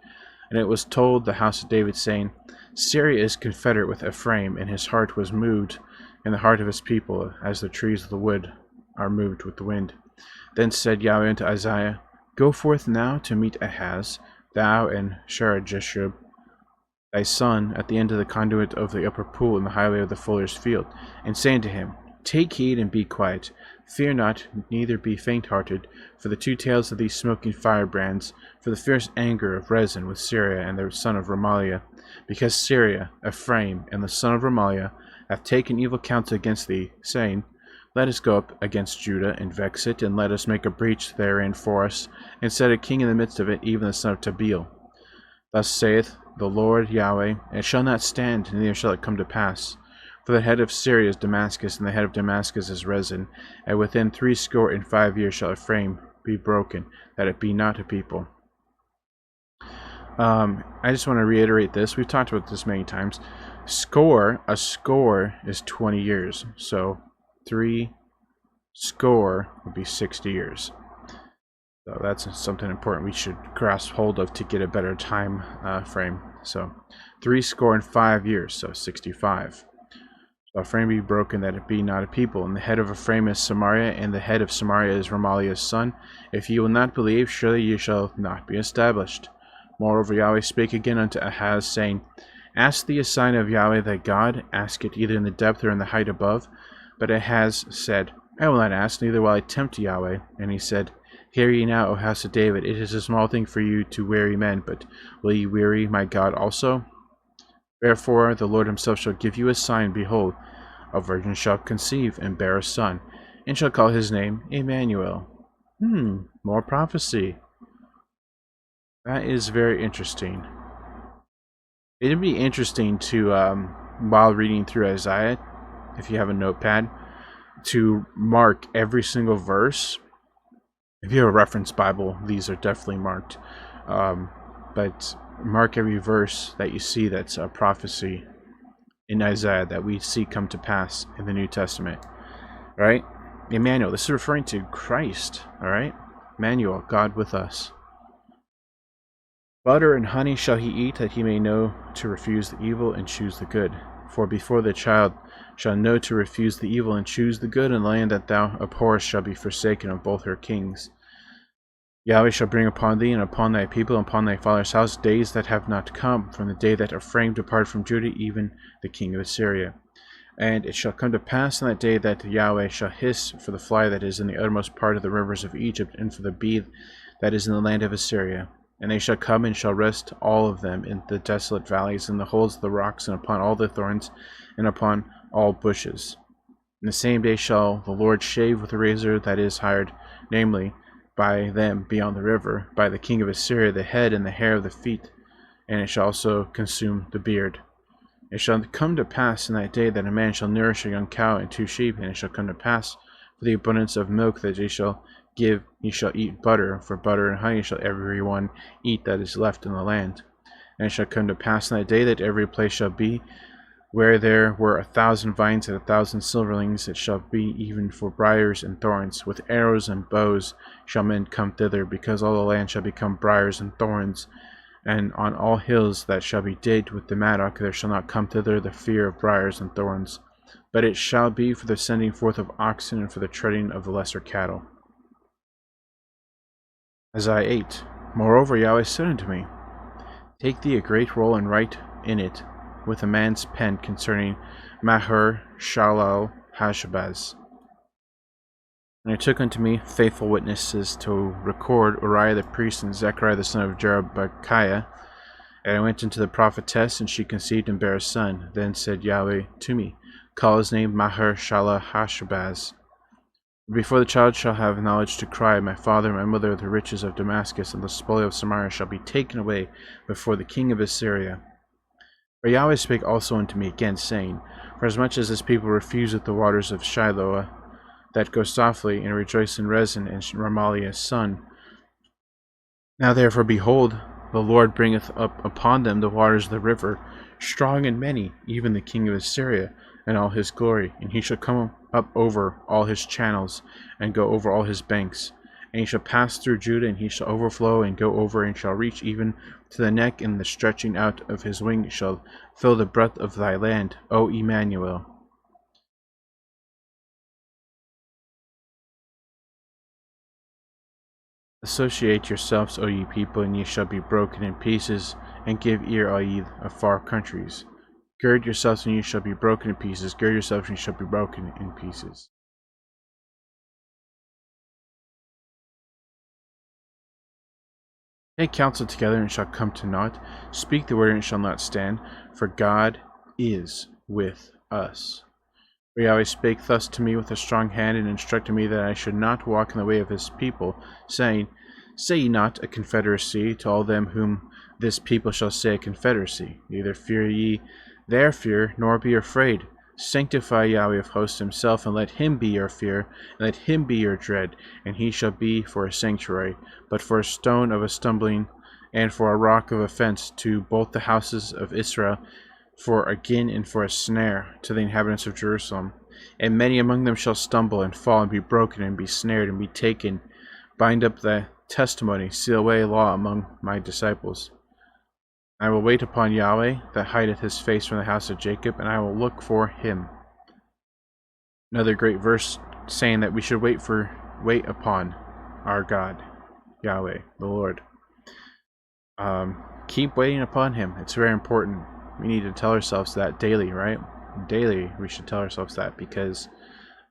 And it was told the house of David, saying, Syria is confederate with Ephraim, and his heart was moved, and the heart of his people, as the trees of the wood are moved with the wind. Then said Yahweh unto Isaiah, Go forth now to meet Ahaz, thou and Shear-Jashub, thy son, at the end of the conduit of the upper pool in the highway of the fuller's field, and say unto him, Take heed and be quiet. Fear not, neither be faint-hearted, for the two tails of these smoking firebrands, for the fierce anger of Rezin with Syria and the son of Remaliah, because Syria, Ephraim, and the son of Remaliah hath taken evil counsel against thee, saying, Let us go up against Judah, and vex it, and let us make a breach therein for us, and set a king in the midst of it, even the son of Tabeel. Thus saith the Lord Yahweh, It shall not stand, neither shall it come to pass. For the head of Syria is Damascus, and the head of Damascus is Rezin, and within 65 years shall Ephraim be broken, that it be not a people. I just want to reiterate this. We've talked about this many times. A score is 20 years. So 3 score would be 60 years. So that's something important we should grasp hold of to get a better time frame. So 65 years, so 65. So Ephraim be broken, that it be not a people. And the head of Ephraim is Samaria, and the head of Samaria is Remaliah's son. If ye will not believe, surely ye shall not be established. Moreover, Yahweh spake again unto Ahaz, saying, Ask thee a sign of Yahweh thy God, ask it either in the depth or in the height above. But Ahaz said, I will not ask, neither will I tempt Yahweh. And he said, Hear ye now, O house of David, it is a small thing for you to weary men, but will ye weary my God also? Therefore the Lord himself shall give you a sign, behold, a virgin shall conceive, and bear a son, and shall call his name Emmanuel. More prophecy. That is very interesting. It'd be interesting to, while reading through Isaiah, if you have a notepad, to mark every single verse. If you have a reference Bible, these are definitely marked. But mark every verse that you see that's a prophecy in Isaiah that we see come to pass in the New Testament. All right? Emmanuel, this is referring to Christ. All right? Emmanuel, God with us. Butter and honey shall he eat, that he may know to refuse the evil and choose the good. For before the child shall know to refuse the evil and choose the good, and the land that thou abhorrest shall be forsaken of both her kings. Yahweh shall bring upon thee and upon thy people and upon thy father's house days that have not come, from the day that Ephraim departed from Judah, even the king of Assyria. And it shall come to pass in that day that Yahweh shall hiss for the fly that is in the uttermost part of the rivers of Egypt, and for the bee that is in the land of Assyria. And they shall come and shall rest all of them in the desolate valleys, in the holes of the rocks, and upon all the thorns, and upon all bushes. In the same day shall the Lord shave with a razor that is hired, namely, by them beyond the river, by the king of Assyria, the head and the hair of the feet, and it shall also consume the beard. It shall come to pass in that day that a man shall nourish a young cow and 2 sheep, and it shall come to pass for the abundance of milk that he shall eat butter, for butter and honey shall every one eat that is left in the land. And it shall come to pass in that day that every place shall be where there were 1,000 vines and 1,000 silverlings, it shall be even for briars and thorns. With arrows and bows shall men come thither, because all the land shall become briars and thorns. And on all hills that shall be digged with the mattock there shall not come thither the fear of briars and thorns. But it shall be for the sending forth of oxen, and for the treading of the lesser cattle. As I ate, moreover Yahweh said unto me, Take thee a great roll, and write in it with a man's pen concerning Mahur Shalal Hashabaz. And I took unto me faithful witnesses to record Uriah the priest and Zechariah the son of Jerebekiah. And I went unto the prophetess, and she conceived and bare a son. Then said Yahweh to me, Call his name Mahur Shalal Hashabaz. Before the child shall have knowledge to cry, My father and my mother, the riches of Damascus and the spoil of Samaria shall be taken away before the king of Assyria. For Yahweh spake also unto me again, saying, Forasmuch as this people refuseth the waters of Shiloah, that go softly, and rejoice in Rezin and Remaliah's son. Now therefore, behold, the Lord bringeth up upon them the waters of the river, strong and many, even the king of Assyria, and all his glory. And he shall come up over all his channels, and go over all his banks. And he shall pass through Judah, and he shall overflow, and go over, and shall reach even to the neck, and the stretching out of his wing shall fill the breadth of thy land, O Emmanuel. Associate yourselves, O ye people, and ye shall be broken in pieces, and give ear, all ye of far countries. Gird yourselves, and ye shall be broken in pieces. Gird yourselves, and ye shall be broken in pieces. Take counsel together, and it shall come to naught. Speak the word, and it shall not stand, for God is with us. For Yahweh spake thus to me with a strong hand, and instructed me that I should not walk in the way of his people, saying, Say ye not a confederacy to all them whom this people shall say a confederacy. Neither fear ye their fear, nor be afraid. Sanctify Yahweh of hosts himself, and let him be your fear, and let him be your dread, and he shall be for a sanctuary, but for a stone of a stumbling, and for a rock of offense to both the houses of Israel, for a gin and for a snare to the inhabitants of Jerusalem. And many among them shall stumble, and fall, and be broken, and be snared, and be taken. Bind up the testimony, seal away law among my disciples. I will wait upon Yahweh, that hideth his face from the house of Jacob, and I will look for him. Another great verse saying that we should wait upon our God, Yahweh, the Lord. Keep waiting upon him. It's very important. We need to tell ourselves that daily, right? Daily, we should tell ourselves that, because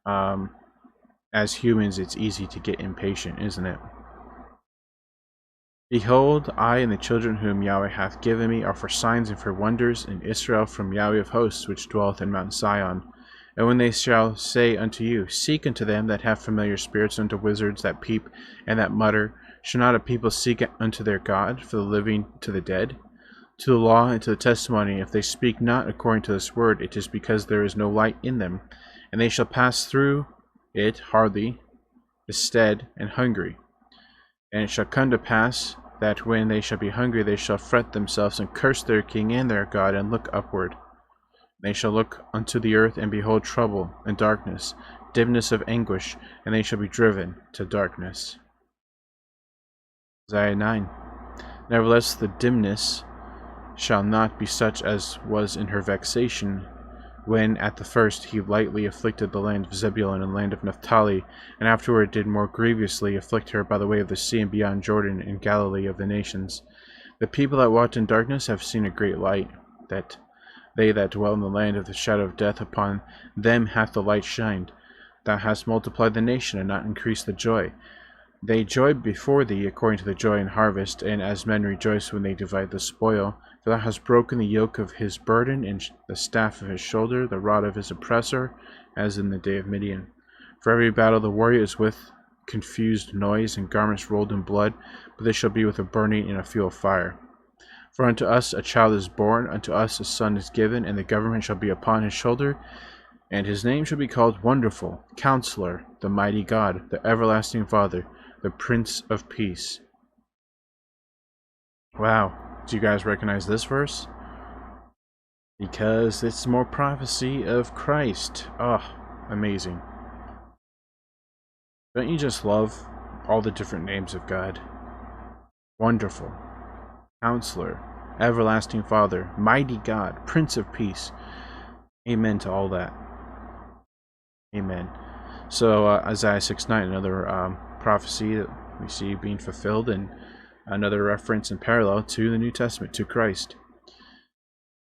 as humans, it's easy to get impatient, isn't it? Behold, I and the children whom Yahweh hath given me are for signs and for wonders in Israel from Yahweh of hosts, which dwelleth in Mount Zion. And when they shall say unto you, Seek unto them that have familiar spirits, unto wizards that peep and that mutter, shall not a people seek unto their God, for the living to the dead? To the law and to the testimony, if they speak not according to this word, it is because there is no light in them, and they shall pass through it hardly, bestead, and hungry. And it shall come to pass that when they shall be hungry, they shall fret themselves, and curse their king and their God, and look upward. They shall look unto the earth, and behold trouble and darkness, dimness of anguish, and they shall be driven to darkness. Isaiah 9. Nevertheless, the dimness shall not be such as was in her vexation, when at the first he lightly afflicted the land of Zebulun and land of Naphtali, and afterward did more grievously afflict her by the way of the sea and beyond Jordan in Galilee of the nations. The people that walked in darkness have seen a great light. That They that dwell in the land of the shadow of death, upon them hath the light shined. Thou hast multiplied the nation, and not increased the joy. They joy before thee according to the joy in harvest, and as men rejoice when they divide the spoil. For thou hast broken the yoke of his burden, and the staff of his shoulder, the rod of his oppressor, as in the day of Midian. For every battle the warrior is with confused noise, and garments rolled in blood, but they shall be with a burning in a field of fire. For unto us a child is born, unto us a son is given, and the government shall be upon his shoulder, and his name shall be called Wonderful, Counselor, the Mighty God, the Everlasting Father, the Prince of Peace. Wow, do you guys recognize this verse? Because it's more prophecy of Christ. Oh, amazing. Don't you just love all the different names of God? Wonderful, Counselor, Everlasting Father, Mighty God, Prince of Peace. Amen to all that. Amen. So Isaiah 6:9, another prophecy that we see being fulfilled, and another reference and parallel to the New Testament, to Christ.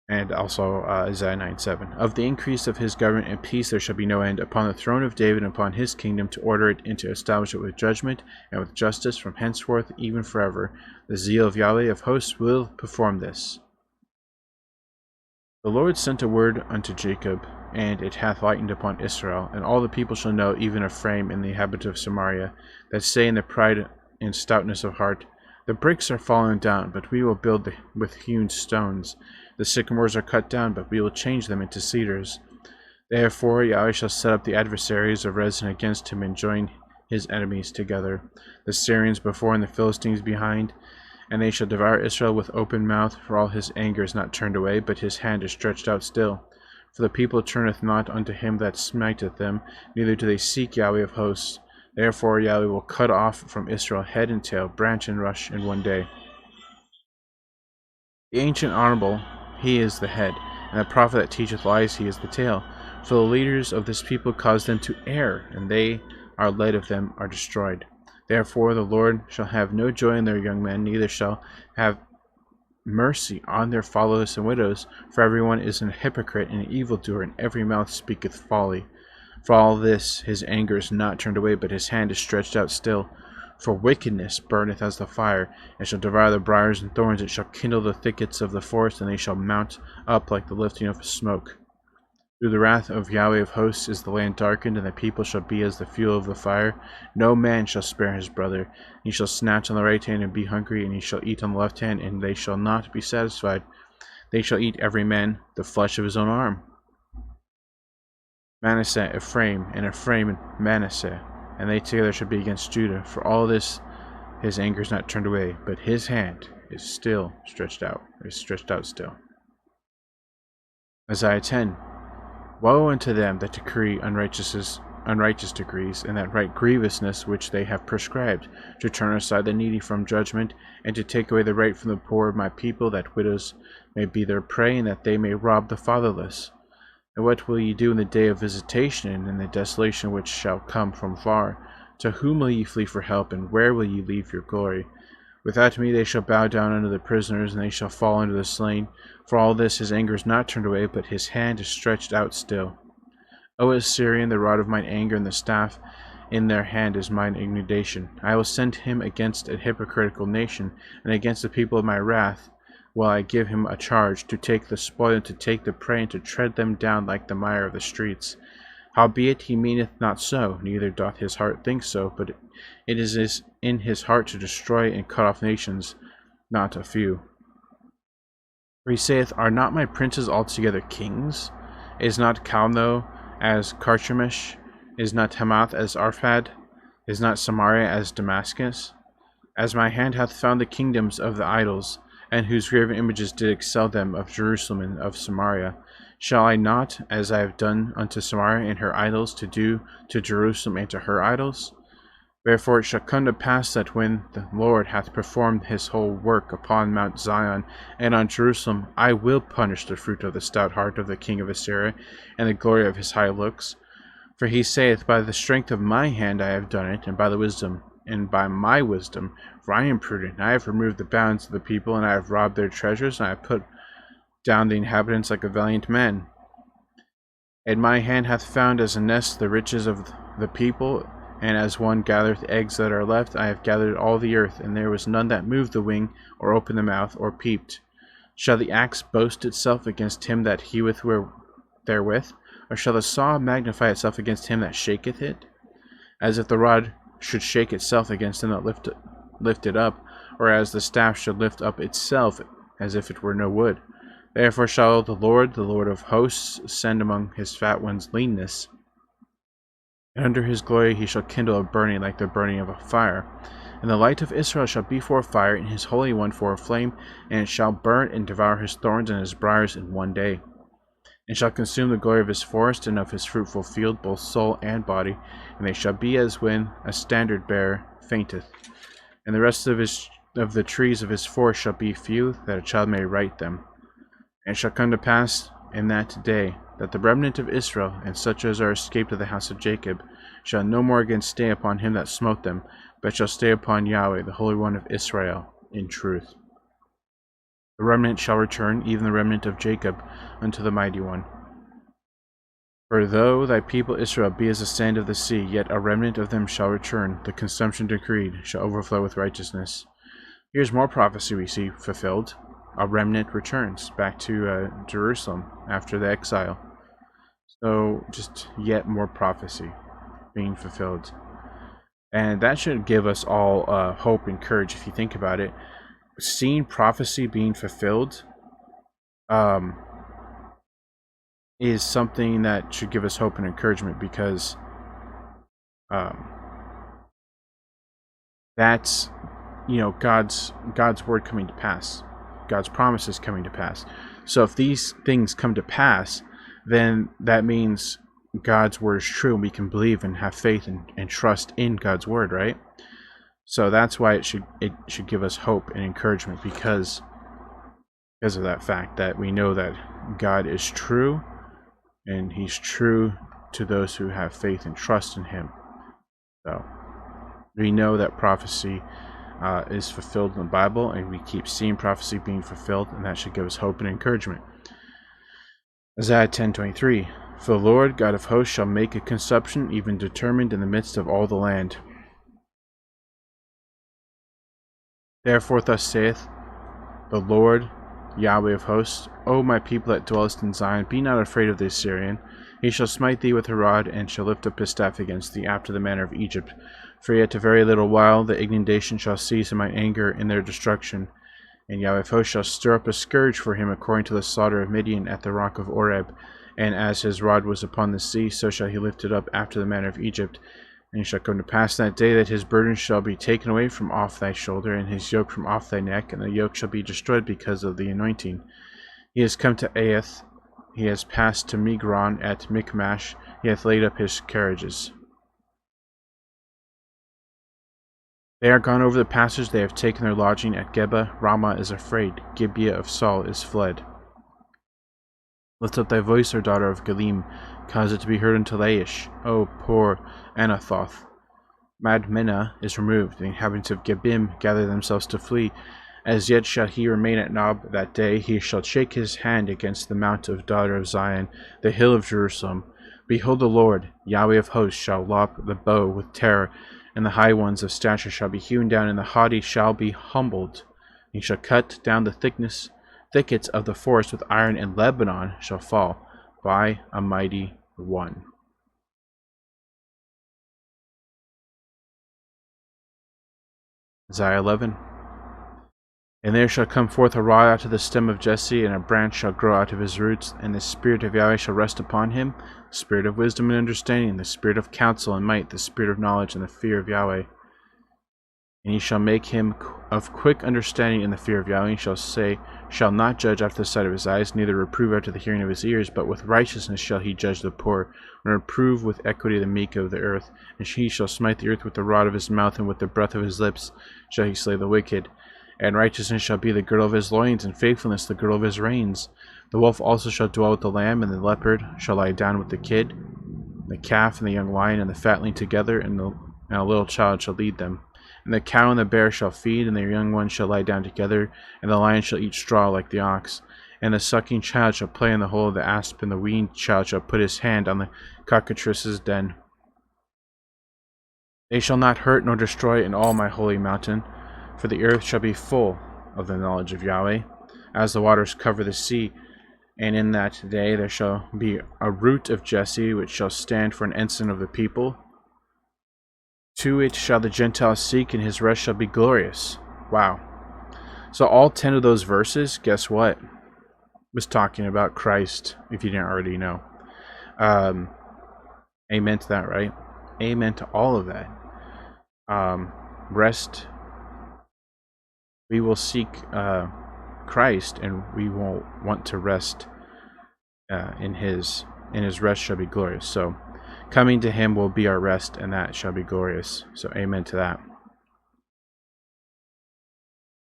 And also Isaiah 9:7. Of the increase of his government and peace there shall be no end, upon the throne of David and upon his kingdom, to order it and to establish it with judgment and with justice from henceforth even forever. The zeal of Yahweh of hosts will perform this. The Lord sent a word unto Jacob, and it hath lightened upon Israel, and all the people shall know, even Ephraim and the inhabitant of Samaria, that say in their pride and stoutness of heart, the bricks are fallen down, but we will build with hewn stones. The sycamores are cut down, but we will change them into cedars. Therefore Yahweh shall set up the adversaries of Rezin against him, and join his enemies together, the Syrians before and the Philistines behind. And they shall devour Israel with open mouth, for all his anger is not turned away, but his hand is stretched out still. For the people turneth not unto him that smiteth them, neither do they seek Yahweh of hosts. Therefore Yahweh will cut off from Israel head and tail, branch and rush in one day. The ancient honorable, he is the head, and the prophet that teacheth lies, he is the tail. For the leaders of this people cause them to err, and they are led of them are destroyed. Therefore the Lord shall have no joy in their young men, neither shall have mercy on their fatherless and widows. For everyone is an hypocrite and an evildoer, and every mouth speaketh folly. For all this his anger is not turned away, but his hand is stretched out still. For wickedness burneth as the fire, and shall devour the briars and thorns. It shall kindle the thickets of the forest, and they shall mount up like the lifting of smoke. Through the wrath of Yahweh of hosts is the land darkened, and the people shall be as the fuel of the fire. No man shall spare his brother. He shall snatch on the right hand and be hungry, and he shall eat on the left hand, and they shall not be satisfied. They shall eat every man the flesh of his own arm. Manasseh, Ephraim, and Ephraim, Manasseh, and they together shall be against Judah. For all this his anger is not turned away, but his hand is still stretched out. Still. Isaiah 10. Woe unto them that decree unrighteous decrees, and that write grievousness which they have prescribed, to turn aside the needy from judgment, and to take away the right from the poor of my people, that widows may be their prey, and that they may rob the fatherless. And what will ye do in the day of visitation, and in the desolation which shall come from far? To whom will ye flee for help, and where will ye leave your glory? Without me they shall bow down unto the prisoners, and they shall fall unto the slain. For all this his anger is not turned away, but his hand is stretched out still. O Assyrian, the rod of mine anger, and the staff in their hand is mine indignation. I will send him against a hypocritical nation, and against the people of my wrath will I give him a charge, to take the spoil, and to take the prey, and to tread them down like the mire of the streets. Howbeit he meaneth not so, neither doth his heart think so, but it is in his heart to destroy and cut off nations, not a few. For he saith, Are not my princes altogether kings? Is not Calno as Carchemish? Is not Hamath as Arphad? Is not Samaria as Damascus? As my hand hath found the kingdoms of the idols, and whose graven images did excel them of Jerusalem and of Samaria, shall I not, as I have done unto Samaria and her idols, to do to Jerusalem and to her idols? Wherefore it shall come to pass that when the Lord hath performed his whole work upon Mount Zion and on Jerusalem, I will punish the fruit of the stout heart of the king of Assyria, and the glory of his high looks. For he saith, By the strength of my hand I have done it, and by my wisdom, for I am prudent. I have removed the bounds of the people, and I have robbed their treasures, and I have put down the inhabitants like a valiant man. And my hand hath found as a nest the riches of the people, and as one gathereth eggs that are left, I have gathered all the earth, and there was none that moved the wing, or opened the mouth, or peeped. Shall the axe boast itself against him that heweth therewith? Or shall the saw magnify itself against him that shaketh it? As if the rod should shake itself against him that lift it up, or as the staff should lift up itself, as if it were no wood. Therefore shall the Lord of hosts, send among his fat ones leanness, and under his glory he shall kindle a burning like the burning of a fire. And the light of Israel shall be for a fire, and his Holy One for a flame, and it shall burn and devour his thorns and his briars in one day. And shall consume the glory of his forest and of his fruitful field, both soul and body, and they shall be as when a standard bearer fainteth. And the rest of the trees of his forest shall be few, that a child may write them. And it shall come to pass in that day, that the remnant of Israel, and such as are escaped of the house of Jacob, shall no more again stay upon him that smote them, but shall stay upon Yahweh, the Holy One of Israel, in truth. The remnant shall return, even the remnant of Jacob, unto the Mighty One. For though thy people Israel be as the sand of the sea, yet a remnant of them shall return, the consumption decreed shall overflow with righteousness. Here's more prophecy we see fulfilled. A remnant returns back to Jerusalem after the exile. So just yet more prophecy being fulfilled. And that should give us all hope and courage if you think about it. Seeing prophecy being fulfilled is something that should give us hope and encouragement, because that's, God's word coming to pass. God's promises coming to pass. So if these things come to pass, then that means God's word is true, and we can believe and have faith and trust in God's word, right? So that's why it should give us hope and encouragement, because of that fact that we know that God is true, and he's true to those who have faith and trust in him. So we know that prophecy is fulfilled in the Bible, and we keep seeing prophecy being fulfilled, and that should give us hope and encouragement. Isaiah 10:23. For the Lord God of hosts shall make a consumption, even determined in the midst of all the land. Therefore thus saith the Lord Yahweh of hosts, O my people that dwellest in Zion, be not afraid of the Assyrian. He shall smite thee with a rod, and shall lift up his staff against thee, after the manner of Egypt. For yet a very little while the indignation shall cease, in my anger in their destruction. And Yahweh of hosts shall stir up a scourge for him, according to the slaughter of Midian at the rock of Oreb. And as his rod was upon the sea, so shall he lift it up after the manner of Egypt. And it shall come to pass that day that his burden shall be taken away from off thy shoulder, and his yoke from off thy neck, and the yoke shall be destroyed because of the anointing. He has come to Aeth, he has passed to Migron at Michmash, he hath laid up his carriages. They are gone over the passage, they have taken their lodging at Geba. Ramah is afraid, Gibeah of Saul is fled. Lift up thy voice, O daughter of Galim, cause it to be heard unto Laish, O poor Anathoth. Madmenah is removed, the inhabitants of Gebim gather themselves to flee. As yet shall he remain at Nob that day, he shall shake his hand against the mount of daughter of Zion, the hill of Jerusalem. Behold, the Lord, Yahweh of hosts, shall lop the bow with terror, and the high ones of stature shall be hewn down, and the haughty shall be humbled. He shall cut down the thickets of the forest with iron, and Lebanon shall fall by a mighty one. Isaiah 11. And there shall come forth a rod out of the stem of Jesse, and a branch shall grow out of his roots, and the Spirit of Yahweh shall rest upon him, the Spirit of wisdom and understanding, the Spirit of counsel and might, the Spirit of knowledge and the fear of Yahweh. And he shall make him of quick understanding in the fear of Yahweh, and shall not judge after the sight of his eyes, neither reprove after the hearing of his ears, but with righteousness shall he judge the poor, and reprove with equity the meek of the earth. And he shall smite the earth with the rod of his mouth, and with the breath of his lips shall he slay the wicked. And righteousness shall be the girdle of his loins, and faithfulness the girdle of his reins. The wolf also shall dwell with the lamb, and the leopard shall lie down with the kid. The calf and the young lion and the fatling together, and a little child shall lead them. And the cow and the bear shall feed, and their young ones shall lie down together, and the lion shall eat straw like the ox. And the sucking child shall play in the hole of the asp, and the weaned child shall put his hand on the cockatrice's den. They shall not hurt nor destroy in all my holy mountain, for the earth shall be full of the knowledge of Yahweh, as the waters cover the sea. And in that day there shall be a root of Jesse, which shall stand for an ensign of the people. To it shall the Gentiles seek, and his rest shall be glorious. Wow. So all 10 of those verses, guess what? Was talking about Christ, if you didn't already know. Amen to that, right? Amen to all of that. Rest. We will seek Christ, and we will want to rest in his rest shall be glorious. So coming to him will be our rest, and that shall be glorious. So amen to that.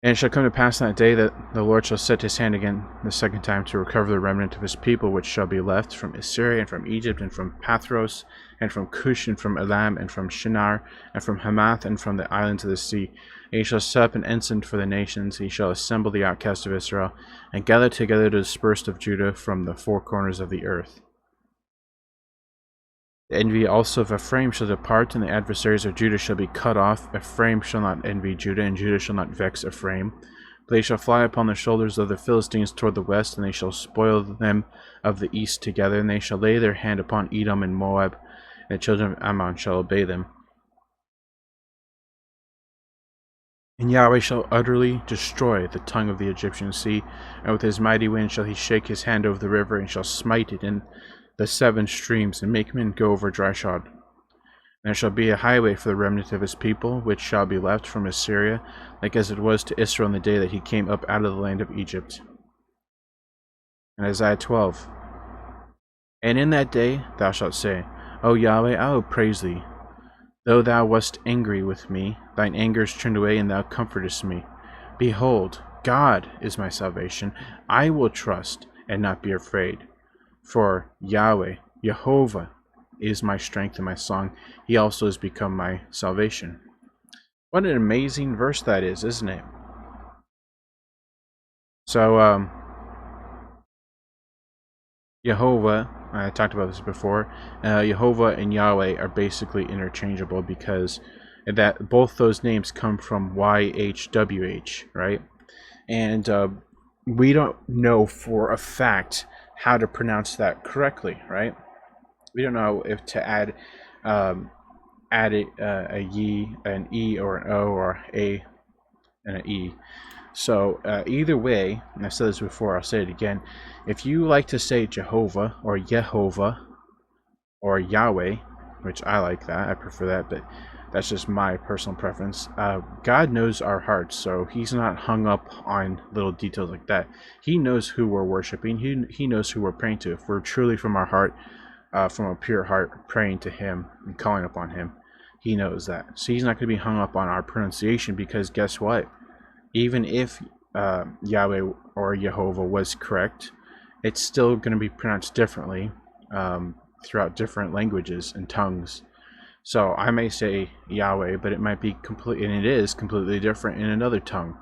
And it shall come to pass in that day that the Lord shall set his hand again the second time to recover the remnant of his people, which shall be left from Assyria, and from Egypt, and from Pathros, and from Cush, and from Elam, and from Shinar, and from Hamath, and from the islands of the sea. And he shall set up an ensign for the nations. He shall assemble the outcasts of Israel, and gather together the dispersed of Judah from the four corners of the earth. The envy also of Ephraim shall depart, and the adversaries of Judah shall be cut off. Ephraim shall not envy Judah, and Judah shall not vex Ephraim. But they shall fly upon the shoulders of the Philistines toward the west, and they shall spoil them of the east together. And they shall lay their hand upon Edom and Moab, and the children of Ammon shall obey them. And Yahweh shall utterly destroy the tongue of the Egyptian sea, and with his mighty wind shall he shake his hand over the river, and shall smite it in the 7 streams, and make men go over dry shod. And there shall be a highway for the remnant of his people, which shall be left from Assyria, like as it was to Israel in the day that he came up out of the land of Egypt. And Isaiah 12. And in that day thou shalt say, O Yahweh, I will praise thee. Though thou wast angry with me, thine anger is turned away, and thou comfortest me. Behold, God is my salvation. I will trust and not be afraid. For Yahweh, Jehovah, is my strength and my song. He also has become my salvation. What an amazing verse that is, isn't it? So, Jehovah, I talked about this before, Jehovah and Yahweh are basically interchangeable because that both those names come from YHWH, right? And we don't know for a fact how to pronounce that correctly, right? We don't know if to add a ye, an e, or an o, or a and an e. So either way, and I've said this before, I'll say it again. If you like to say Jehovah or Yehovah or Yahweh, which I like that, I prefer that, but that's just my personal preference. God knows our hearts, so he's not hung up on little details like that. He knows who we're worshiping. He knows who we're praying to. If we're truly from our heart, from a pure heart, praying to him and calling upon him, he knows that. So he's not going to be hung up on our pronunciation, because guess what? Even if Yahweh or Jehovah was correct, it's still going to be pronounced differently throughout different languages and tongues. So I may say Yahweh, but it might be completely different in another tongue.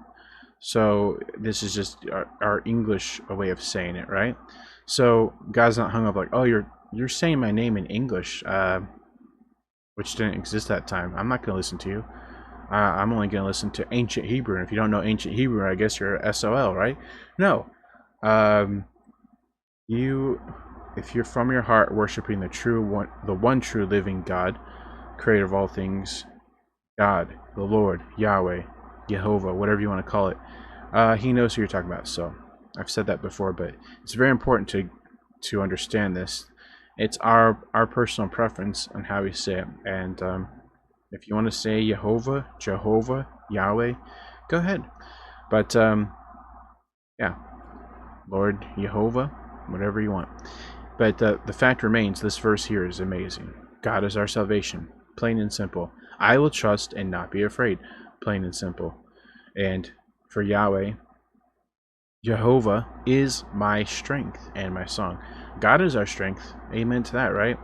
So this is just our English way of saying it, right? So God's not hung up like, oh, you're saying my name in English, which didn't exist that time. I'm not going to listen to you. I'm only going to listen to ancient Hebrew. And if you don't know ancient Hebrew, I guess you're SOL, right? No. If you're from your heart worshiping the one true living God, creator of all things, God, the Lord, Yahweh, Jehovah, whatever you want to call it, he knows who you're talking about. So I've said that before, but it's very important to understand this. It's our personal preference on how we say it. And if you want to say Jehovah, Yahweh, go ahead. But yeah, Lord, Jehovah, whatever you want. But the fact remains, this verse here is amazing. God is our salvation, plain and simple. I will trust and not be afraid, plain and simple. And for Yahweh, Jehovah is my strength and my song. God is our strength. Amen to that, right?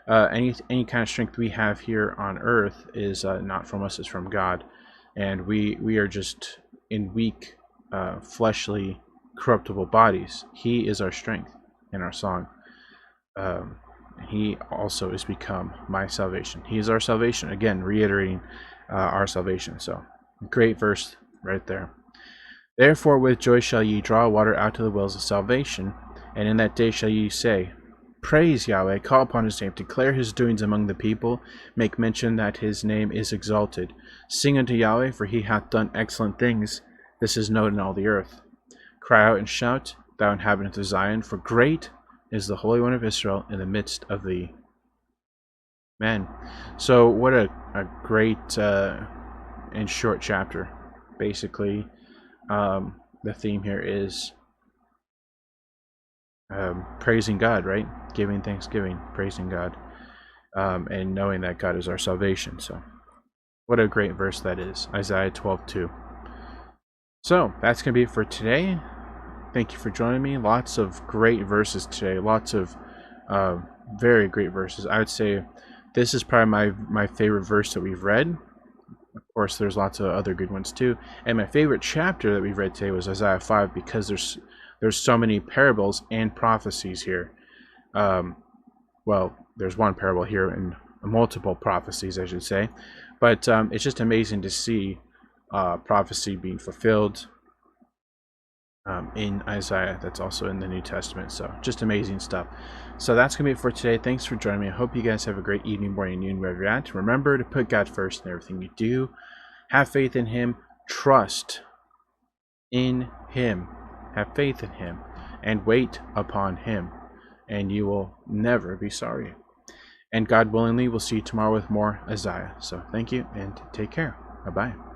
Any kind of strength we have here on earth is not from us, it's from God. And we are just in weak, fleshly corruptible bodies. He is our strength in our song. He also is become my salvation. He is our salvation. Again, reiterating our salvation. So, great verse right there. Therefore with joy shall ye draw water out of the wells of salvation, and in that day shall ye say, Praise Yahweh, call upon his name, declare his doings among the people, make mention that his name is exalted. Sing unto Yahweh, for he hath done excellent things. This is known in all the earth. Cry out and shout, thou inhabitant of Zion, for great is the Holy One of Israel in the midst of thee. Man, so what a great and short chapter. Basically, the theme here is praising God, right? Giving thanksgiving, praising God, and knowing that God is our salvation. So, what a great verse that is, Isaiah 12:2. So, that's going to be it for today. Thank you for joining me. Lots of great verses today. Lots of very great verses. I would say this is probably my favorite verse that we've read. Of course, there's lots of other good ones too. And my favorite chapter that we read today was Isaiah 5 because there's so many parables and prophecies here. Well, there's one parable here and multiple prophecies, I should say. But it's just amazing to see prophecy being fulfilled in Isaiah. That's also in the New Testament. So just amazing stuff. So that's going to be it for today. Thanks for joining me. I hope you guys have a great evening, morning, noon, wherever you're at. Remember to put God first in everything you do. Have faith in him. Trust in him. Have faith in him. And wait upon him. And you will never be sorry. And God willingly, we'll see you tomorrow with more Isaiah. So thank you and take care. Bye-bye.